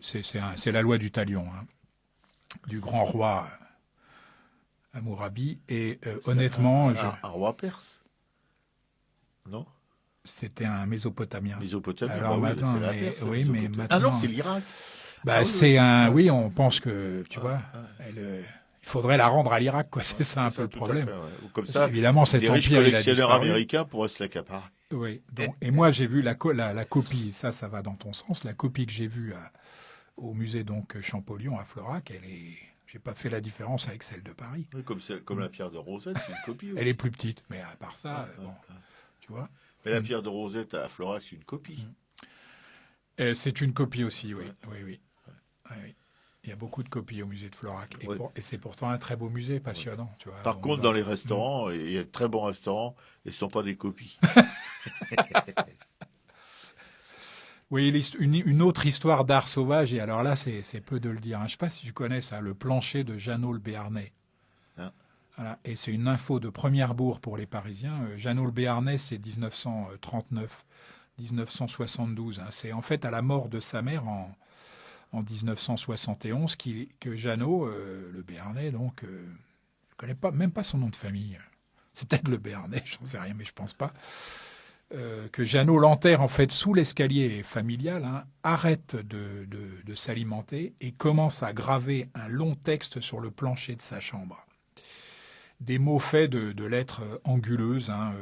A: C'est la loi du talion, hein, du grand roi Hammurabi. Et honnêtement...
B: Un roi perse. Non ?
A: C'était un Mésopotamien.
B: Alors
A: maintenant, maintenant...
B: Ah non, c'est l'Irak.
A: Oui, on pense que, tu vois, il faudrait la rendre à l'Irak, quoi. C'est ça un peu le problème.
B: Ou comme ça,
A: évidemment, cet
B: les riches
A: empire,
B: collectionneurs américains pourraient se l'accaparer.
A: Oui. Et moi, j'ai vu la copie. Ça va dans ton sens. La copie que j'ai vue au musée donc Champollion à Florac, j'ai pas fait la différence avec celle de Paris.
B: Oui, comme la pierre de Rosette, c'est une copie. Aussi.
A: Elle est plus petite, mais à part ça, tu vois.
B: Mais la pierre de Rosette à Florac, c'est une copie.
A: C'est une copie aussi, oui. Oui. Il y a beaucoup de copies au musée de Florac. Et c'est pourtant un très beau musée, passionnant. Tu vois.
B: Par contre, dans les restaurants, il y a de très bons restaurants, et ce ne sont pas des copies.
A: Oui, une autre histoire d'art sauvage, et alors là, c'est peu de le dire. Hein. Je ne sais pas si tu connais ça, le plancher de Jeannot le Béarnais. Voilà. Et c'est une info de première bourre pour les Parisiens. Jeannot le Béarnais, c'est 1939-1972. Hein. C'est en fait à la mort de sa mère en 1971 que Jeannot, le Béarnais, donc, je ne connais même pas son nom de famille. C'est peut-être le Béarnais, j'en sais rien, mais je ne pense pas. Que Jeannot l'enterre en fait sous l'escalier familial, hein, arrête de s'alimenter et commence à graver un long texte sur le plancher de sa chambre. Des mots faits de lettres anguleuses, hein,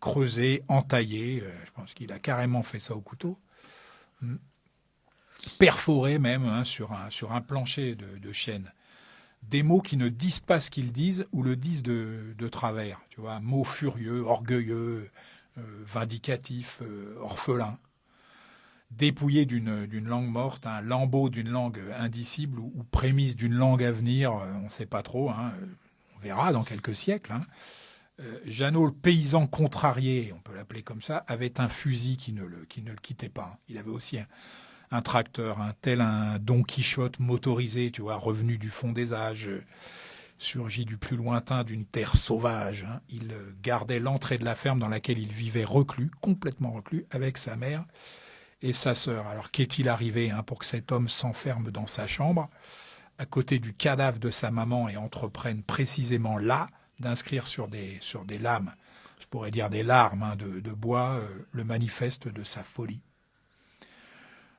A: creusées, entaillées. Je pense qu'il a carrément fait ça au couteau. Perforé même, hein, sur un plancher de chêne. Des mots qui ne disent pas ce qu'ils disent ou le disent de travers. Tu vois, mots furieux, orgueilleux, vindicatifs, orphelins. Dépouillé d'une langue morte, un lambeau d'une langue indicible ou prémisse d'une langue à venir, on ne sait pas trop, hein, on verra dans quelques siècles. Hein. Jeannot, le paysan contrarié, on peut l'appeler comme ça, avait un fusil qui ne le quittait pas. Il avait aussi un tracteur, tel un Don Quichotte motorisé, tu vois, revenu du fond des âges, surgi du plus lointain d'une terre sauvage. Hein. Il gardait l'entrée de la ferme dans laquelle il vivait reclus, complètement reclus, avec sa mère et sa sœur. Alors qu'est-il arrivé pour que cet homme s'enferme dans sa chambre, à côté du cadavre de sa maman, et entreprenne précisément là d'inscrire sur des lames, je pourrais dire des larmes, hein, de bois, le manifeste de sa folie.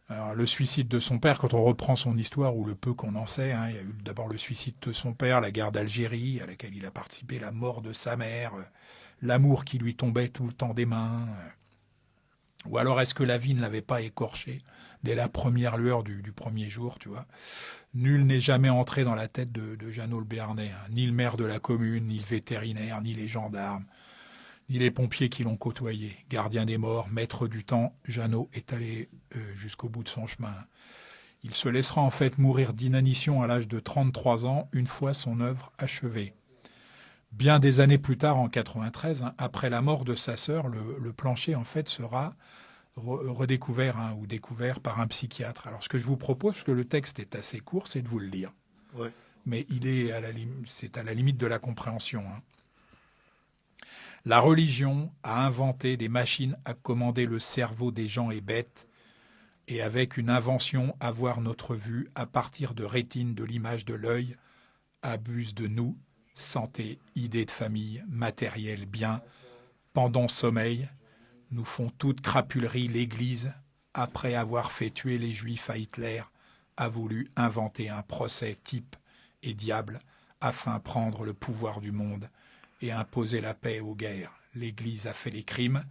A: Alors, le suicide de son père, quand on reprend son histoire, ou le peu qu'on en sait, hein, il y a eu d'abord le suicide de son père, la guerre d'Algérie, à laquelle il a participé, la mort de sa mère, l'amour qui lui tombait tout le temps des mains. Ou alors est-ce que la vie ne l'avait pas écorché dès la première lueur du premier jour, tu vois. Nul n'est jamais entré dans la tête de Jeannot le Béarnais, hein, ni le maire de la commune, ni le vétérinaire, ni les gendarmes, ni les pompiers qui l'ont côtoyé. Gardien des morts, maître du temps, Jeannot est allé jusqu'au bout de son chemin. Il se laissera en fait mourir d'inanition à l'âge de 33 ans, une fois son œuvre achevée. Bien des années plus tard, en 93, hein, après la mort de sa sœur, le plancher en fait sera redécouvert, hein, ou découvert par un psychiatre. Alors ce que je vous propose, parce que le texte est assez court, c'est de vous le lire.
B: Ouais.
A: Mais c'est à la limite de la compréhension. Hein. La religion a inventé des machines à commander le cerveau des gens et bêtes, et avec une invention avoir notre vue à partir de rétine de l'image de l'œil, abuse de nous santé, idées de famille, matériel, bien, pendant sommeil, nous font toute crapulerie l'Église, après avoir fait tuer les Juifs à Hitler, a voulu inventer un procès type et diable afin de prendre le pouvoir du monde et imposer la paix aux guerres. L'Église a fait les crimes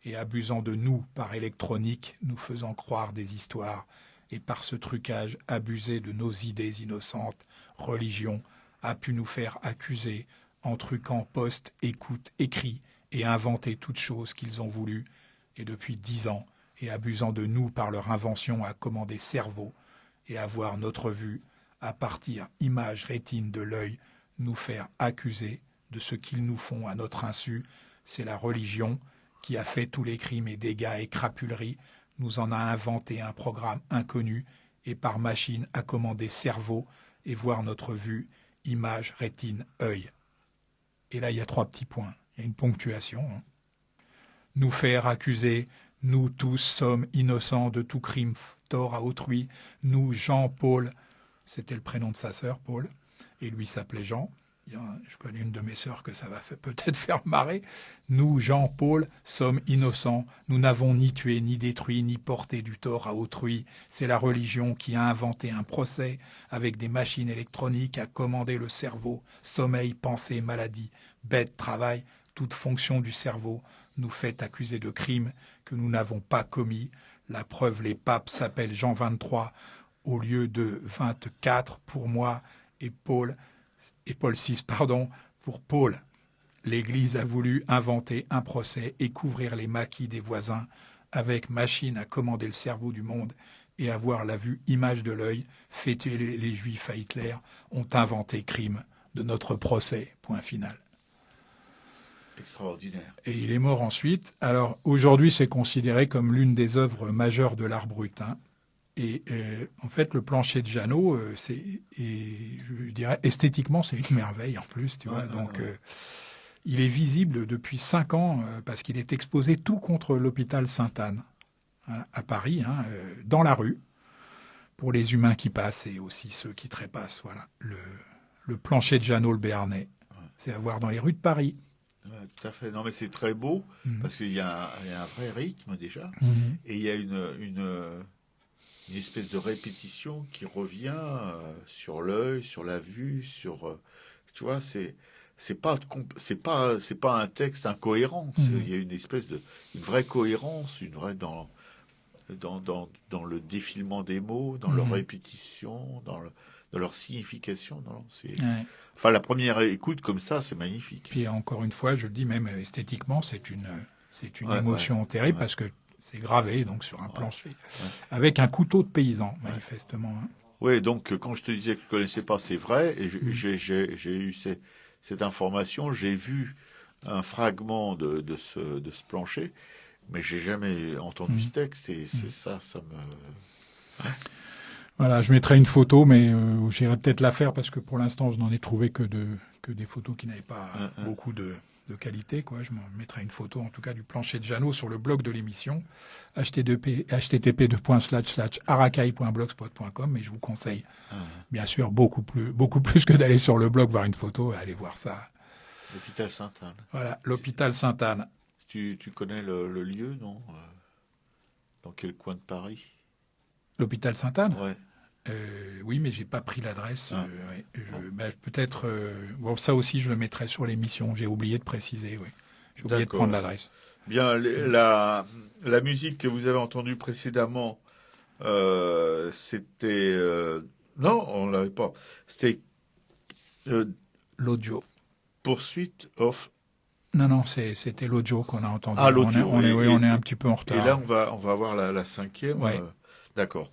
A: et abusant de nous par électronique, nous faisant croire des histoires et par ce trucage abusé de nos idées innocentes, religion, a pu nous faire accuser en truquant poste, écoute, écrit et inventer toutes choses qu'ils ont voulu et depuis 10 ans et abusant de nous par leur invention à commander cerveau et avoir notre vue à partir image rétine de l'œil, nous faire accuser de ce qu'ils nous font à notre insu. C'est la religion qui a fait tous les crimes et dégâts et crapuleries, nous en a inventé un programme inconnu et par machine à commander cerveau et voir notre vue, image, rétine, œil. Et là, il y a 3 petits points. Il y a une ponctuation. Nous faire accuser, nous tous sommes innocents de tout crime, tort à autrui. Nous, Jean-Paul, c'était le prénom de sa sœur, Paul, et lui s'appelait Jean. Je connais une de mes sœurs que ça va peut-être faire marrer. Nous, Jean-Paul, sommes innocents. Nous n'avons ni tué, ni détruit, ni porté du tort à autrui. C'est la religion qui a inventé un procès avec des machines électroniques à commander le cerveau. Sommeil, pensée, maladie, bête, travail, toute fonction du cerveau nous fait accuser de crimes que nous n'avons pas commis. La preuve, les papes s'appellent Jean 23 au lieu de 24 pour moi et Paul VI, pour Paul. L'Église a voulu inventer un procès et couvrir les maquis des voisins avec machine à commander le cerveau du monde et avoir la vue image de l'œil, fait tuer les Juifs à Hitler, ont inventé crime de notre procès, point final.
B: Extraordinaire.
A: Et il est mort ensuite. Alors aujourd'hui, c'est considéré comme l'une des œuvres majeures de l'art brut. Et en fait, le plancher de Janot, je dirais esthétiquement, c'est une merveille en plus, tu vois. Donc, il est visible depuis 5 ans parce qu'il est exposé tout contre l'hôpital Sainte-Anne à Paris, dans la rue, pour les humains qui passent et aussi ceux qui trépassent. Voilà, le plancher de Janot, le Béarnais, c'est à voir dans les rues de Paris.
B: Tout à fait. Non, mais c'est très beau parce qu'il y a un vrai rythme déjà, et il y a une espèce de répétition qui revient sur l'œil, sur la vue, tu vois, c'est pas un texte incohérent. Il y a une espèce une vraie cohérence, une vraie dans le défilement des mots, dans leur répétition, dans leur signification. Enfin, la première écoute comme ça, c'est magnifique.
A: Puis encore une fois, je le dis, même esthétiquement, c'est une émotion terrible parce que c'est gravé donc sur un plancher, avec un couteau de paysan, manifestement.
B: Oui, donc quand je te disais que je ne connaissais pas, c'est vrai, et j'ai eu cette information, j'ai vu un fragment de ce plancher, mais j'ai jamais entendu ce texte, et c'est ça me...
A: Voilà, je mettrai une photo, mais j'irai peut-être la faire, parce que pour l'instant, je n'en ai trouvé que des photos qui n'avaient pas beaucoup de qualité, quoi. Je m'en mettrai une photo, en tout cas, du plancher de Janot sur le blog de l'émission, http://arakai.blogspot.com, mais je vous conseille, bien sûr, beaucoup plus que d'aller sur le blog voir une photo, aller voir ça.
B: L'hôpital Sainte-Anne.
A: Voilà, l'hôpital Sainte-Anne.
B: Tu connais le lieu, non? Dans quel coin de Paris?
A: L'hôpital Sainte-Anne?
B: Ouais.
A: Oui, mais j'ai pas pris l'adresse. Peut-être. Ça aussi, je le mettrai sur l'émission. J'ai oublié de préciser. Oui. J'ai oublié de prendre l'adresse.
B: Bien, la musique que vous avez entendue précédemment, c'était non, on l'avait pas. C'était
A: l'audio.
B: Pursuit of.
A: Non, c'était l'audio qu'on a entendu.
B: Ah, l'audio.
A: On est un petit peu en retard.
B: Et là, on va avoir la 5e.
A: Ouais.
B: D'accord.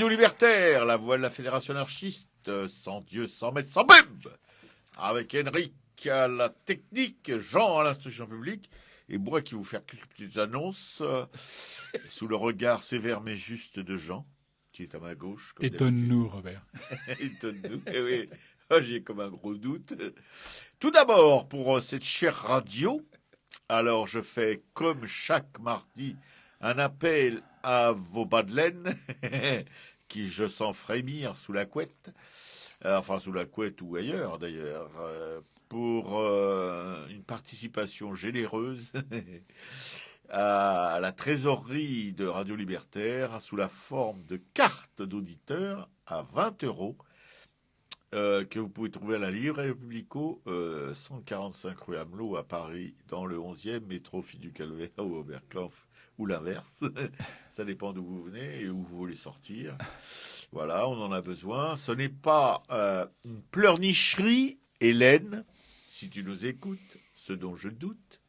B: Radio Libertaire, la voix de la Fédération anarchiste, sans Dieu, sans maître, sans bub. Avec Henrik à la technique, Jean à l'instruction publique, et moi qui vous faire quelques petites annonces, sous le regard sévère mais juste de Jean, qui est à ma gauche.
A: Étonne-nous, Robert.
B: Étonne-nous, eh oui. J'ai comme un gros doute. Tout d'abord, pour cette chère radio, alors je fais comme chaque mardi un appel à vos bas de laine, qui je sens frémir sous la couette, enfin sous la couette ou ailleurs d'ailleurs, pour une participation généreuse à la trésorerie de Radio Libertaire sous la forme de cartes d'auditeurs à 20 €. Que vous pouvez trouver à la Librairie Publico, 145 rue Amelot à Paris, dans le 11e, métro Fille du Calvaire ou Oberkampf, ou l'inverse. Ça dépend d'où vous venez et où vous voulez sortir. Voilà, on en a besoin. Ce n'est pas une pleurnicherie, Hélène, si tu nous écoutes, ce dont je doute.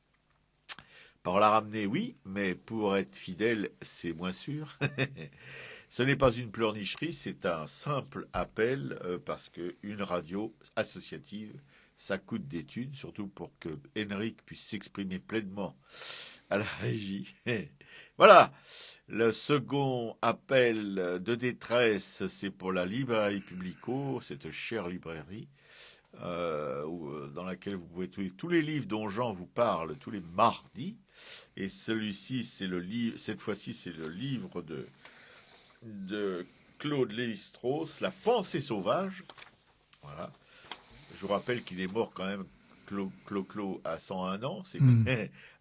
B: Par la ramener, oui, mais pour être fidèle, c'est moins sûr. Ce n'est pas une pleurnicherie, c'est un simple appel parce qu'une radio associative, ça coûte des thunes, surtout pour que Henrik puisse s'exprimer pleinement à la régie. Voilà, le second appel de détresse, c'est pour la Librairie Publico, cette chère librairie, dans laquelle vous pouvez trouver tous les livres dont Jean vous parle tous les mardis. Et celui-ci, c'est le livre, cette fois-ci, c'est le livre de Claude Lévi-Strauss, La pensée sauvage. Voilà. Je vous rappelle qu'il est mort quand même, Clo à 101 ans. C'est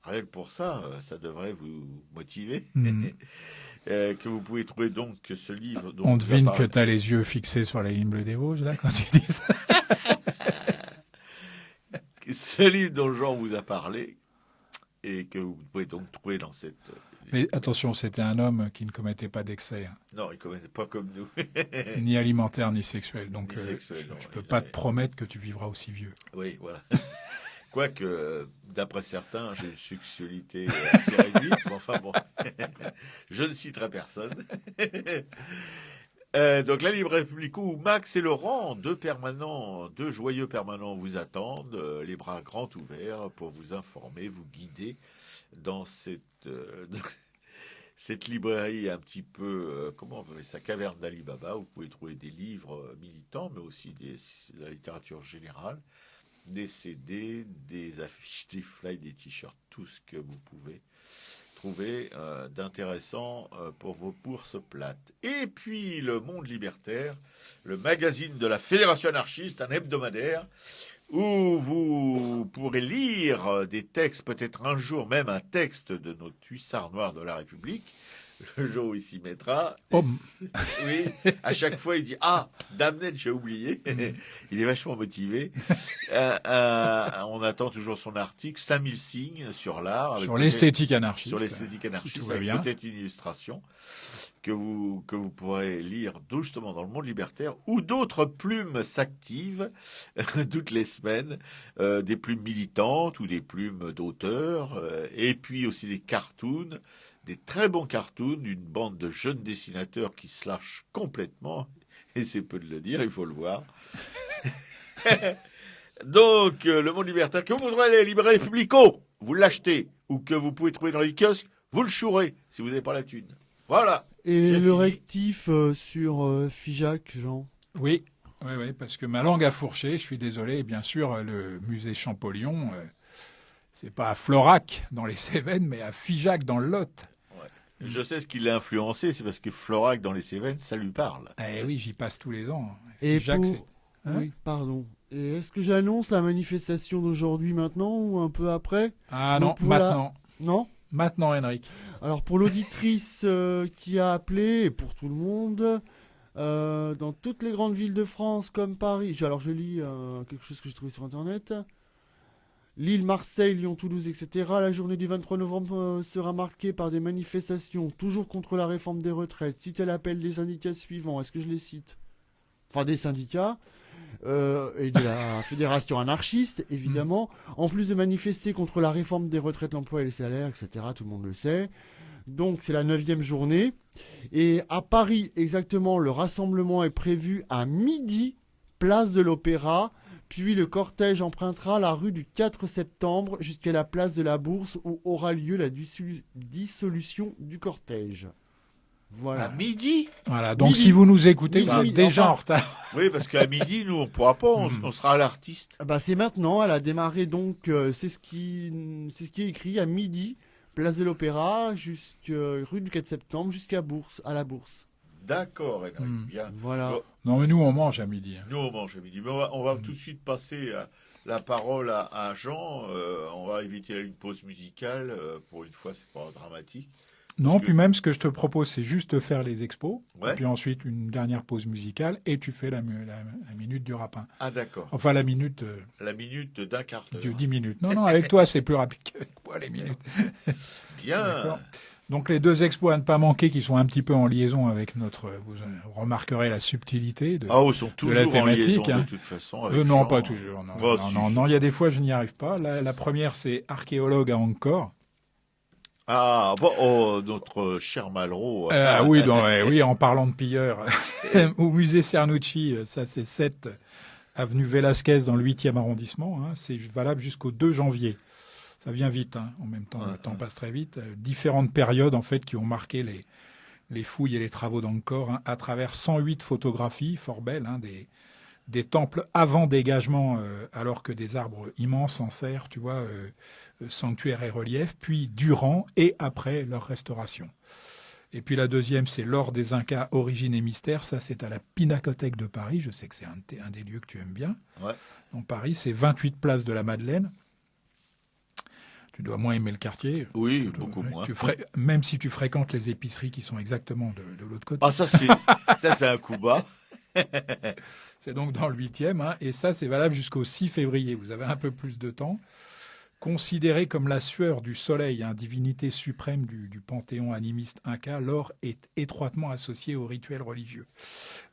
B: rien que pour ça, ça devrait vous motiver. Que vous pouvez trouver donc ce livre.
A: On devine que tu as les yeux fixés sur la ligne bleue des Vosges, là, quand tu dis ça.
B: Ce livre dont Jean vous a parlé, et que vous pouvez donc trouver dans cette...
A: Mais attention, c'était un homme qui ne commettait pas d'excès. Hein.
B: Non, il ne commettait pas comme nous.
A: Ni alimentaire, ni sexuel. Donc,
B: je ne
A: peux pas te promettre que tu vivras aussi vieux.
B: Oui, voilà. Quoique, d'après certains, j'ai une sexualité assez réduite, mais enfin bon, je ne citerai personne. Donc la Librairie Publico où Max et Laurent, deux joyeux permanents vous attendent, les bras grands ouverts pour vous informer, vous guider dans cette librairie un petit peu, comment on appelle ça, caverne d'Ali Baba, où vous pouvez trouver des livres militants, mais aussi de la littérature générale, des CD, des affiches, des flyers, des t-shirts, tout ce que vous pouvez trouver d'intéressant pour vos bourses plates. Et puis le Monde Libertaire, le magazine de la Fédération anarchiste, un hebdomadaire, où vous pourrez lire des textes, peut-être un jour même un texte de notre hussard noir de la République. Le jour où il s'y mettra. Oui, à chaque fois il dit « Ah, Damned, j'ai oublié ». Il est vachement motivé. On attend toujours son article, 5000 signes sur l'art.
A: Sur l'esthétique anarchiste.
B: Sur l'esthétique anarchiste,
A: avec
B: peut-être une illustration que vous pourrez lire justement dans le Monde Libertaire, où d'autres plumes s'activent toutes les semaines, des plumes militantes ou des plumes d'auteurs, et puis aussi des cartoons, des très bons cartoons d'une bande de jeunes dessinateurs qui se lâchent complètement, et c'est peu de le dire, il faut le voir. Donc, le Monde Libertaire, que vous voudrez aller à la Librairie Publico, vous l'achetez, ou que vous pouvez trouver dans les kiosques, vous le chourez, si vous n'avez pas la thune. Voilà.
G: Et le rectif sur Figeac, Jean?
A: Oui, parce que ma langue a fourché, je suis désolé, et bien sûr, le musée Champollion, c'est pas à Florac dans les Cévennes, mais à Figeac dans le Lot.
B: Je sais ce qui l'a influencé, c'est parce que Florac dans les Cévennes, ça lui parle.
A: Eh oui, j'y passe tous les ans.
G: Et
A: Figeac,
G: oui, pardon. Et est-ce que j'annonce la manifestation d'aujourd'hui maintenant ou un peu après?
A: Ah non, maintenant.
G: Non?
A: Maintenant, Henrik.
G: Alors pour l'auditrice qui a appelé, et pour tout le monde, dans toutes les grandes villes de France comme Paris, alors je lis quelque chose que j'ai trouvé sur Internet. Lille, Marseille, Lyon, Toulouse, etc. La journée du 23 novembre sera marquée par des manifestations, toujours contre la réforme des retraites. Citez l'appel des syndicats suivants. Est-ce que je les cite? Enfin, des syndicats et de la fédération anarchiste, évidemment. En plus de manifester contre la réforme des retraites, l'emploi et les salaires, etc. Tout le monde le sait. Donc c'est la 9e journée. Et à Paris, exactement, le rassemblement est prévu à midi, place de l'Opéra. Puis le cortège empruntera la rue du 4 septembre jusqu'à la place de la Bourse où aura lieu la dissolution du cortège. Voilà.
B: À midi?
A: Voilà, donc
G: Midi.
A: si vous nous écoutez, vous
G: Midi,
A: êtes déjà
G: enfin.
A: en retard.
B: Oui, parce qu'à midi, nous, on pourra pas, on sera à l'artiste.
G: Bah c'est maintenant, elle a démarré donc, c'est ce qui est écrit à midi, place de l'Opéra, rue du 4 septembre jusqu'à à la Bourse.
B: D'accord, Henri, bien.
G: Voilà.
B: Bon,
A: Non, mais nous, on mange à midi.
B: nous, on mange à midi. Mais on va tout de suite passer la parole à Jean. On va éviter une pause musicale. Pour une fois, c'est pas dramatique.
A: Non,
B: Parce
A: puis
B: que-
A: même ce que je te propose, c'est juste de faire les expos,
B: Ouais.
A: et puis ensuite une dernière pause musicale, et tu fais la minute du rapin.
B: Ah, d'accord.
A: Enfin, la minute
B: La minute d'un quart d'heure.
A: de 10 minutes. Non, non, avec toi, c'est plus rapide qu'avec moi, les minutes.
B: Bien.
A: D'accord. Donc les deux expos à ne pas manquer qui sont un petit peu en liaison avec notre... Vous remarquerez la subtilité de...
B: Ah, ils sont toujours
A: la
B: en
A: thématique,
B: liaison,
A: hein.
B: de toute façon. Avec
A: non,
B: Jean.
A: pas toujours. Non,
B: Bah,
A: non,
B: si,
A: non,
B: je-
A: non, il y a des fois, je n'y arrive pas. La première, c'est archéologue à Angkor.
B: Ah, bon, oh, notre cher Malraux.
A: Oui, oui, en parlant de pilleurs, au musée Cernucci, ça c'est 7 avenue Velasquez dans le 8e arrondissement. Hein, c'est valable jusqu'au 2 janvier. Ça vient vite, hein, en même temps, le temps passe très vite. Différentes périodes en fait qui ont marqué les fouilles et les travaux d'Angkor, hein, à travers 108 photographies fort belles, hein, des temples avant dégagement, alors que des arbres immenses enserrent, tu vois, sanctuaires et reliefs, puis durant et après leur restauration. Et puis la deuxième, c'est l'or des Incas, origine et mystère. Ça, c'est à la Pinacothèque de Paris. Je sais que c'est un des lieux que tu aimes bien.
B: Ouais.
A: En Paris, c'est 28 place de la Madeleine. Tu dois moins aimer le quartier.
B: Oui, beaucoup moins.
A: Même si tu fréquentes les épiceries qui sont exactement de l'autre côté.
B: Ah, ça, c'est un coup bas.
A: C'est donc dans le 8e, hein, et ça, c'est valable jusqu'au 6 février. Vous avez un peu plus de temps. Considéré comme la sueur du soleil, hein, divinité suprême du panthéon animiste inca, l'or est étroitement associé aux rituels religieux.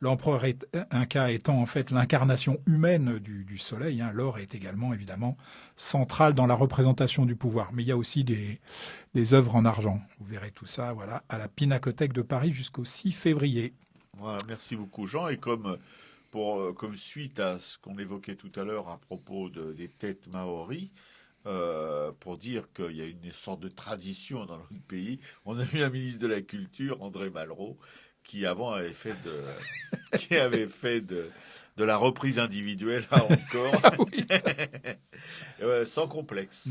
A: L'empereur inca étant en fait l'incarnation humaine du soleil, hein, l'or est également évidemment central dans la représentation du pouvoir. Mais il y a aussi des œuvres en argent. Vous verrez tout ça, voilà, à la Pinacothèque de Paris jusqu'au 6 février.
B: Voilà, merci beaucoup, Jean. Et comme suite à ce qu'on évoquait tout à l'heure à propos des têtes maoris, pour dire qu'il y a une sorte de tradition dans notre pays, on a eu un ministre de la Culture, André Malraux, qui avant avait fait de la reprise individuelle à Angkor,
A: Ah oui,
B: sans complexe.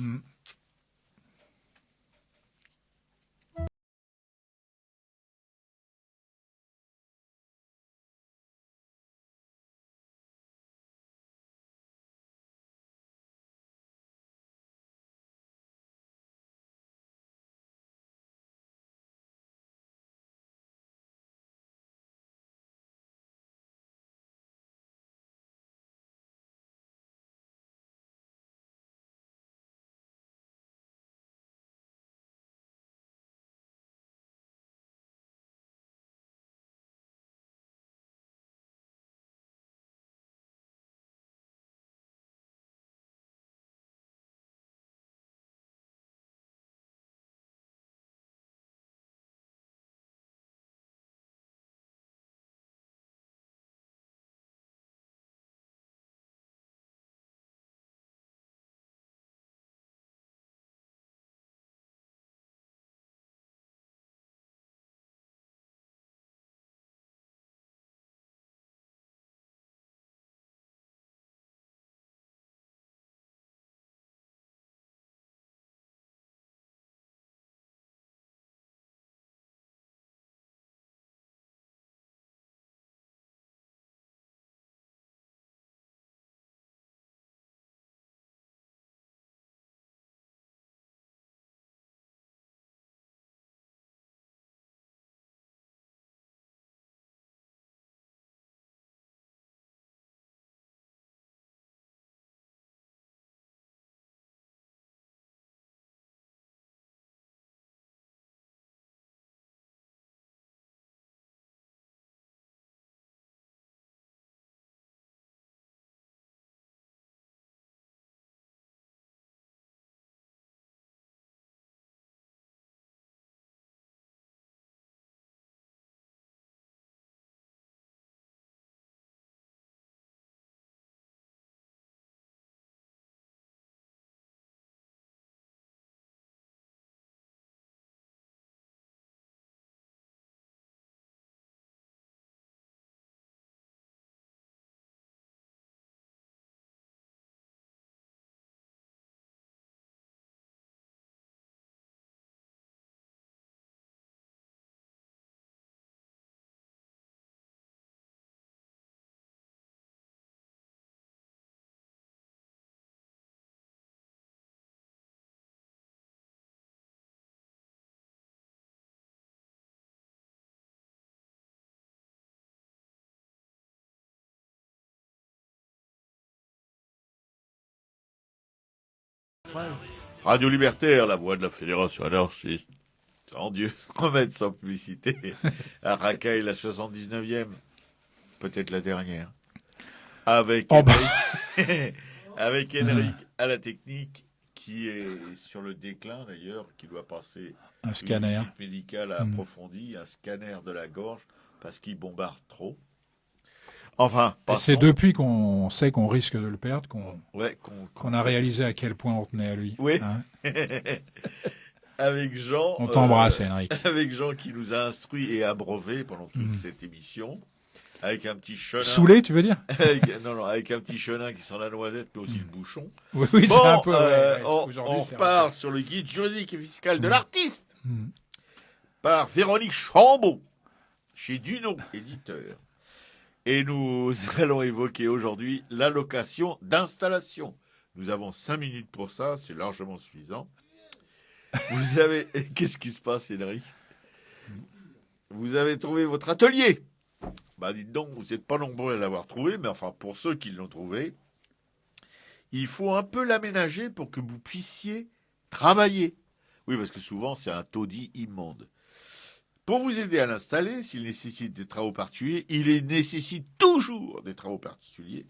B: mal. Radio Libertaire, la voix de la Fédération anarchiste. En Dieu, remettre sans publicité. À Racaille, la 79e. Peut-être la dernière. Avec Henrik, avec Henrik à la technique, qui est sur le déclin d'ailleurs, qui doit passer
A: un scanner
B: une visite médicale approfondie, un scanner de la gorge, parce qu'il bombarde trop. Enfin,
A: c'est depuis qu'on sait qu'on risque de le perdre qu'on a
B: fait...
A: réalisé à quel point on tenait à lui.
B: Oui.
A: Hein.
B: Avec Jean.
A: On t'embrasse, Henrik.
B: Avec Jean qui nous a instruits et abreuvé pendant toute cette émission. Avec un petit chenin.
A: Saoulé, tu veux dire?
B: Avec un petit chenin qui sent la noisette, mais aussi le bouchon.
A: Oui,
B: bon,
A: c'est un peu.
B: On repart sur le guide juridique et fiscal de l'artiste par Véronique Chambaud, chez Duno, éditeur. Et nous allons évoquer aujourd'hui l'allocation d'installation. Nous avons 5 minutes pour ça, c'est largement suffisant. Vous avez... Qu'est-ce qui se passe, Henrik? Vous avez trouvé votre atelier. Bah dites donc, vous n'êtes pas nombreux à l'avoir trouvé, mais enfin, pour ceux qui l'ont trouvé, il faut un peu l'aménager pour que vous puissiez travailler. Oui, parce que souvent, c'est un taudis immonde. Pour vous aider à l'installer, s'il nécessite des travaux particuliers, il nécessite toujours des travaux particuliers.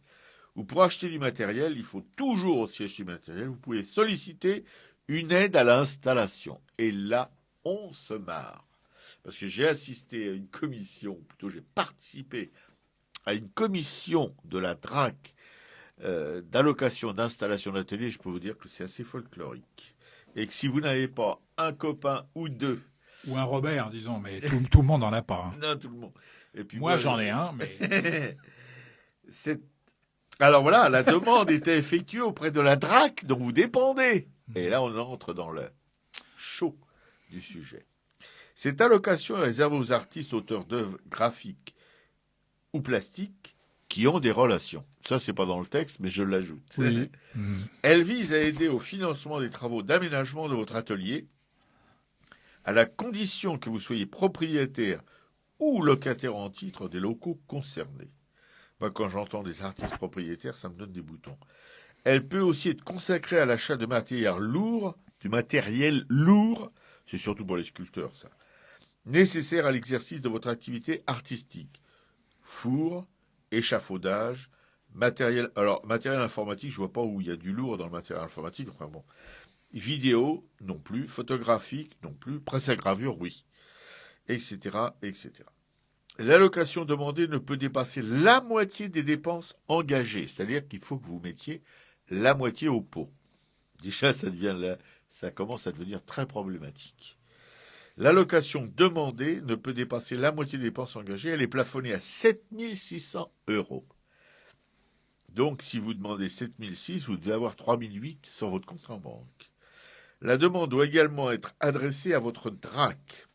B: Ou pour acheter du matériel, il faut toujours aussi acheter du matériel. Vous pouvez solliciter une aide à l'installation. Et là, on se marre. Parce que j'ai assisté à une commission, plutôt j'ai participé à une commission de la DRAC d'allocation d'installation d'atelier. Je peux vous dire que c'est assez folklorique. Et que si vous n'avez pas un copain ou deux,
A: ou un Robert, disons, mais tout le monde n'en a pas. Hein.
B: Non, tout le monde. Et puis
A: moi, j'en ai un, mais...
B: Alors voilà, la demande était effectuée auprès de la DRAC dont vous dépendez. Et là, on entre dans le chaud du sujet. Cette allocation est réservée aux artistes auteurs d'œuvres graphiques ou plastiques qui ont des relations. Ça, c'est pas dans le texte, mais je l'ajoute.
A: Oui.
B: Elle vise à aider au financement des travaux d'aménagement de votre atelier, à la condition que vous soyez propriétaire ou locataire en titre des locaux concernés. Moi, quand j'entends des artistes propriétaires, ça me donne des boutons. Elle peut aussi être consacrée à l'achat de du matériel lourd, c'est surtout pour les sculpteurs, ça, nécessaire à l'exercice de votre activité artistique. Four, échafaudage, matériel informatique, je vois pas où il y a du lourd dans le matériel informatique, enfin bon. Vidéo, non plus. Photographique, non plus. Presse à gravure, oui. Etc., etc. L'allocation demandée ne peut dépasser la moitié des dépenses engagées. C'est-à-dire qu'il faut que vous mettiez la moitié au pot. Déjà, ça commence à devenir très problématique. L'allocation demandée ne peut dépasser la moitié des dépenses engagées. Elle est plafonnée à 7 600 €. Donc, si vous demandez 7 600, vous devez avoir 3 800 sur votre compte en banque. La demande doit également être adressée à votre DRAC.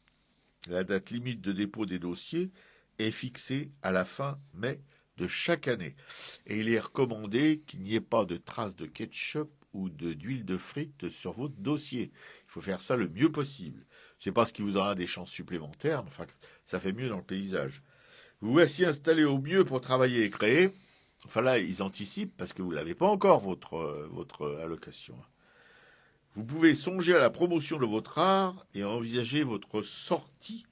B: La date limite de dépôt des dossiers est fixée à la fin mai de chaque année. Et il est recommandé qu'il n'y ait pas de traces de ketchup ou d'huile de frites sur votre dossier. Il faut faire ça le mieux possible. C'est pas ce qui vous donnera des chances supplémentaires, mais enfin, ça fait mieux dans le paysage. Vous voici installé au mieux pour travailler et créer. Enfin là, ils anticipent parce que vous n'avez pas encore votre allocation. Vous pouvez songer à la promotion de votre art et envisager votre sortie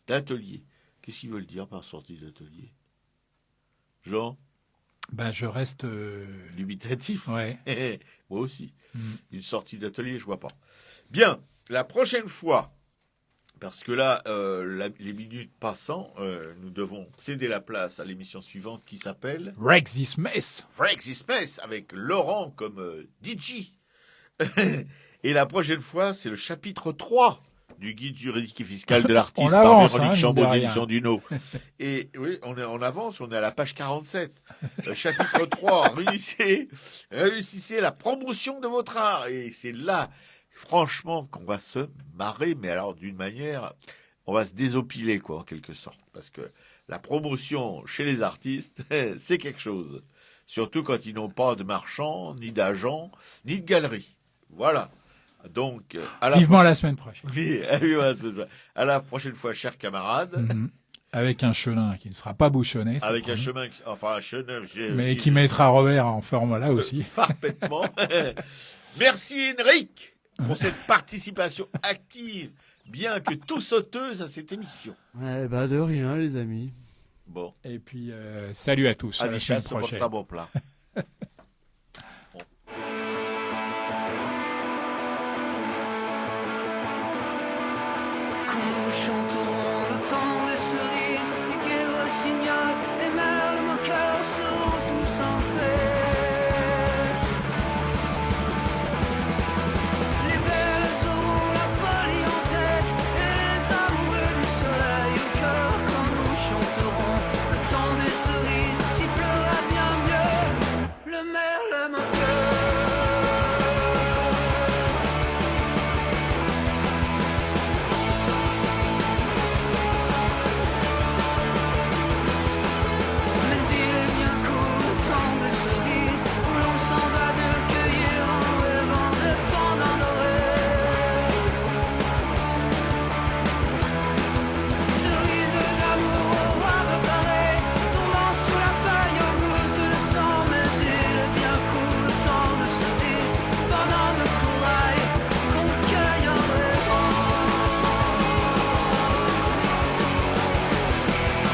B: d'atelier. Qu'est-ce qu'ils veulent dire par sortie d'atelier? Jean?
A: Ben, je reste...
B: dubitatif.
A: Ouais.
B: Moi aussi. Une sortie d'atelier, je vois pas. Bien, la prochaine fois, parce que là, les minutes passant, nous devons céder la place à l'émission suivante qui s'appelle...
A: Wreck This Mess.
B: Wreck This Mess, avec Laurent comme DJ. Et la prochaine fois, c'est le chapitre 3 du guide juridique et fiscal de l'artiste par Véronique Chambaud, édition Duno. Et oui, on avance, on est à la page 47. Le chapitre 3, réussissez la promotion de votre art. Et c'est là, franchement, qu'on va se marrer, mais alors d'une manière, on va se désopiler, quoi, en quelque sorte. Parce que la promotion chez les artistes, c'est quelque chose. Surtout quand ils n'ont pas de marchands, ni d'agents, ni de galeries. Voilà. Donc,
A: vivement la semaine prochaine.
B: Oui, à la prochaine fois, chers camarades.
A: Avec un chenin qui ne sera pas bouchonné.
B: Avec un chemin, un chenin.
A: Mais qui mettra Robert en forme là aussi.
B: Parfaitement. Merci Henrik pour cette participation active, bien que tout sauteuse à cette émission.
G: Eh ben, de rien, les amis.
B: Bon.
A: Et puis, salut à tous. À la
B: Avisha
A: semaine
B: se porte
A: prochaine.
B: à bon plat.
H: Quand nous chanterons le temps des cerises, les guerres signalent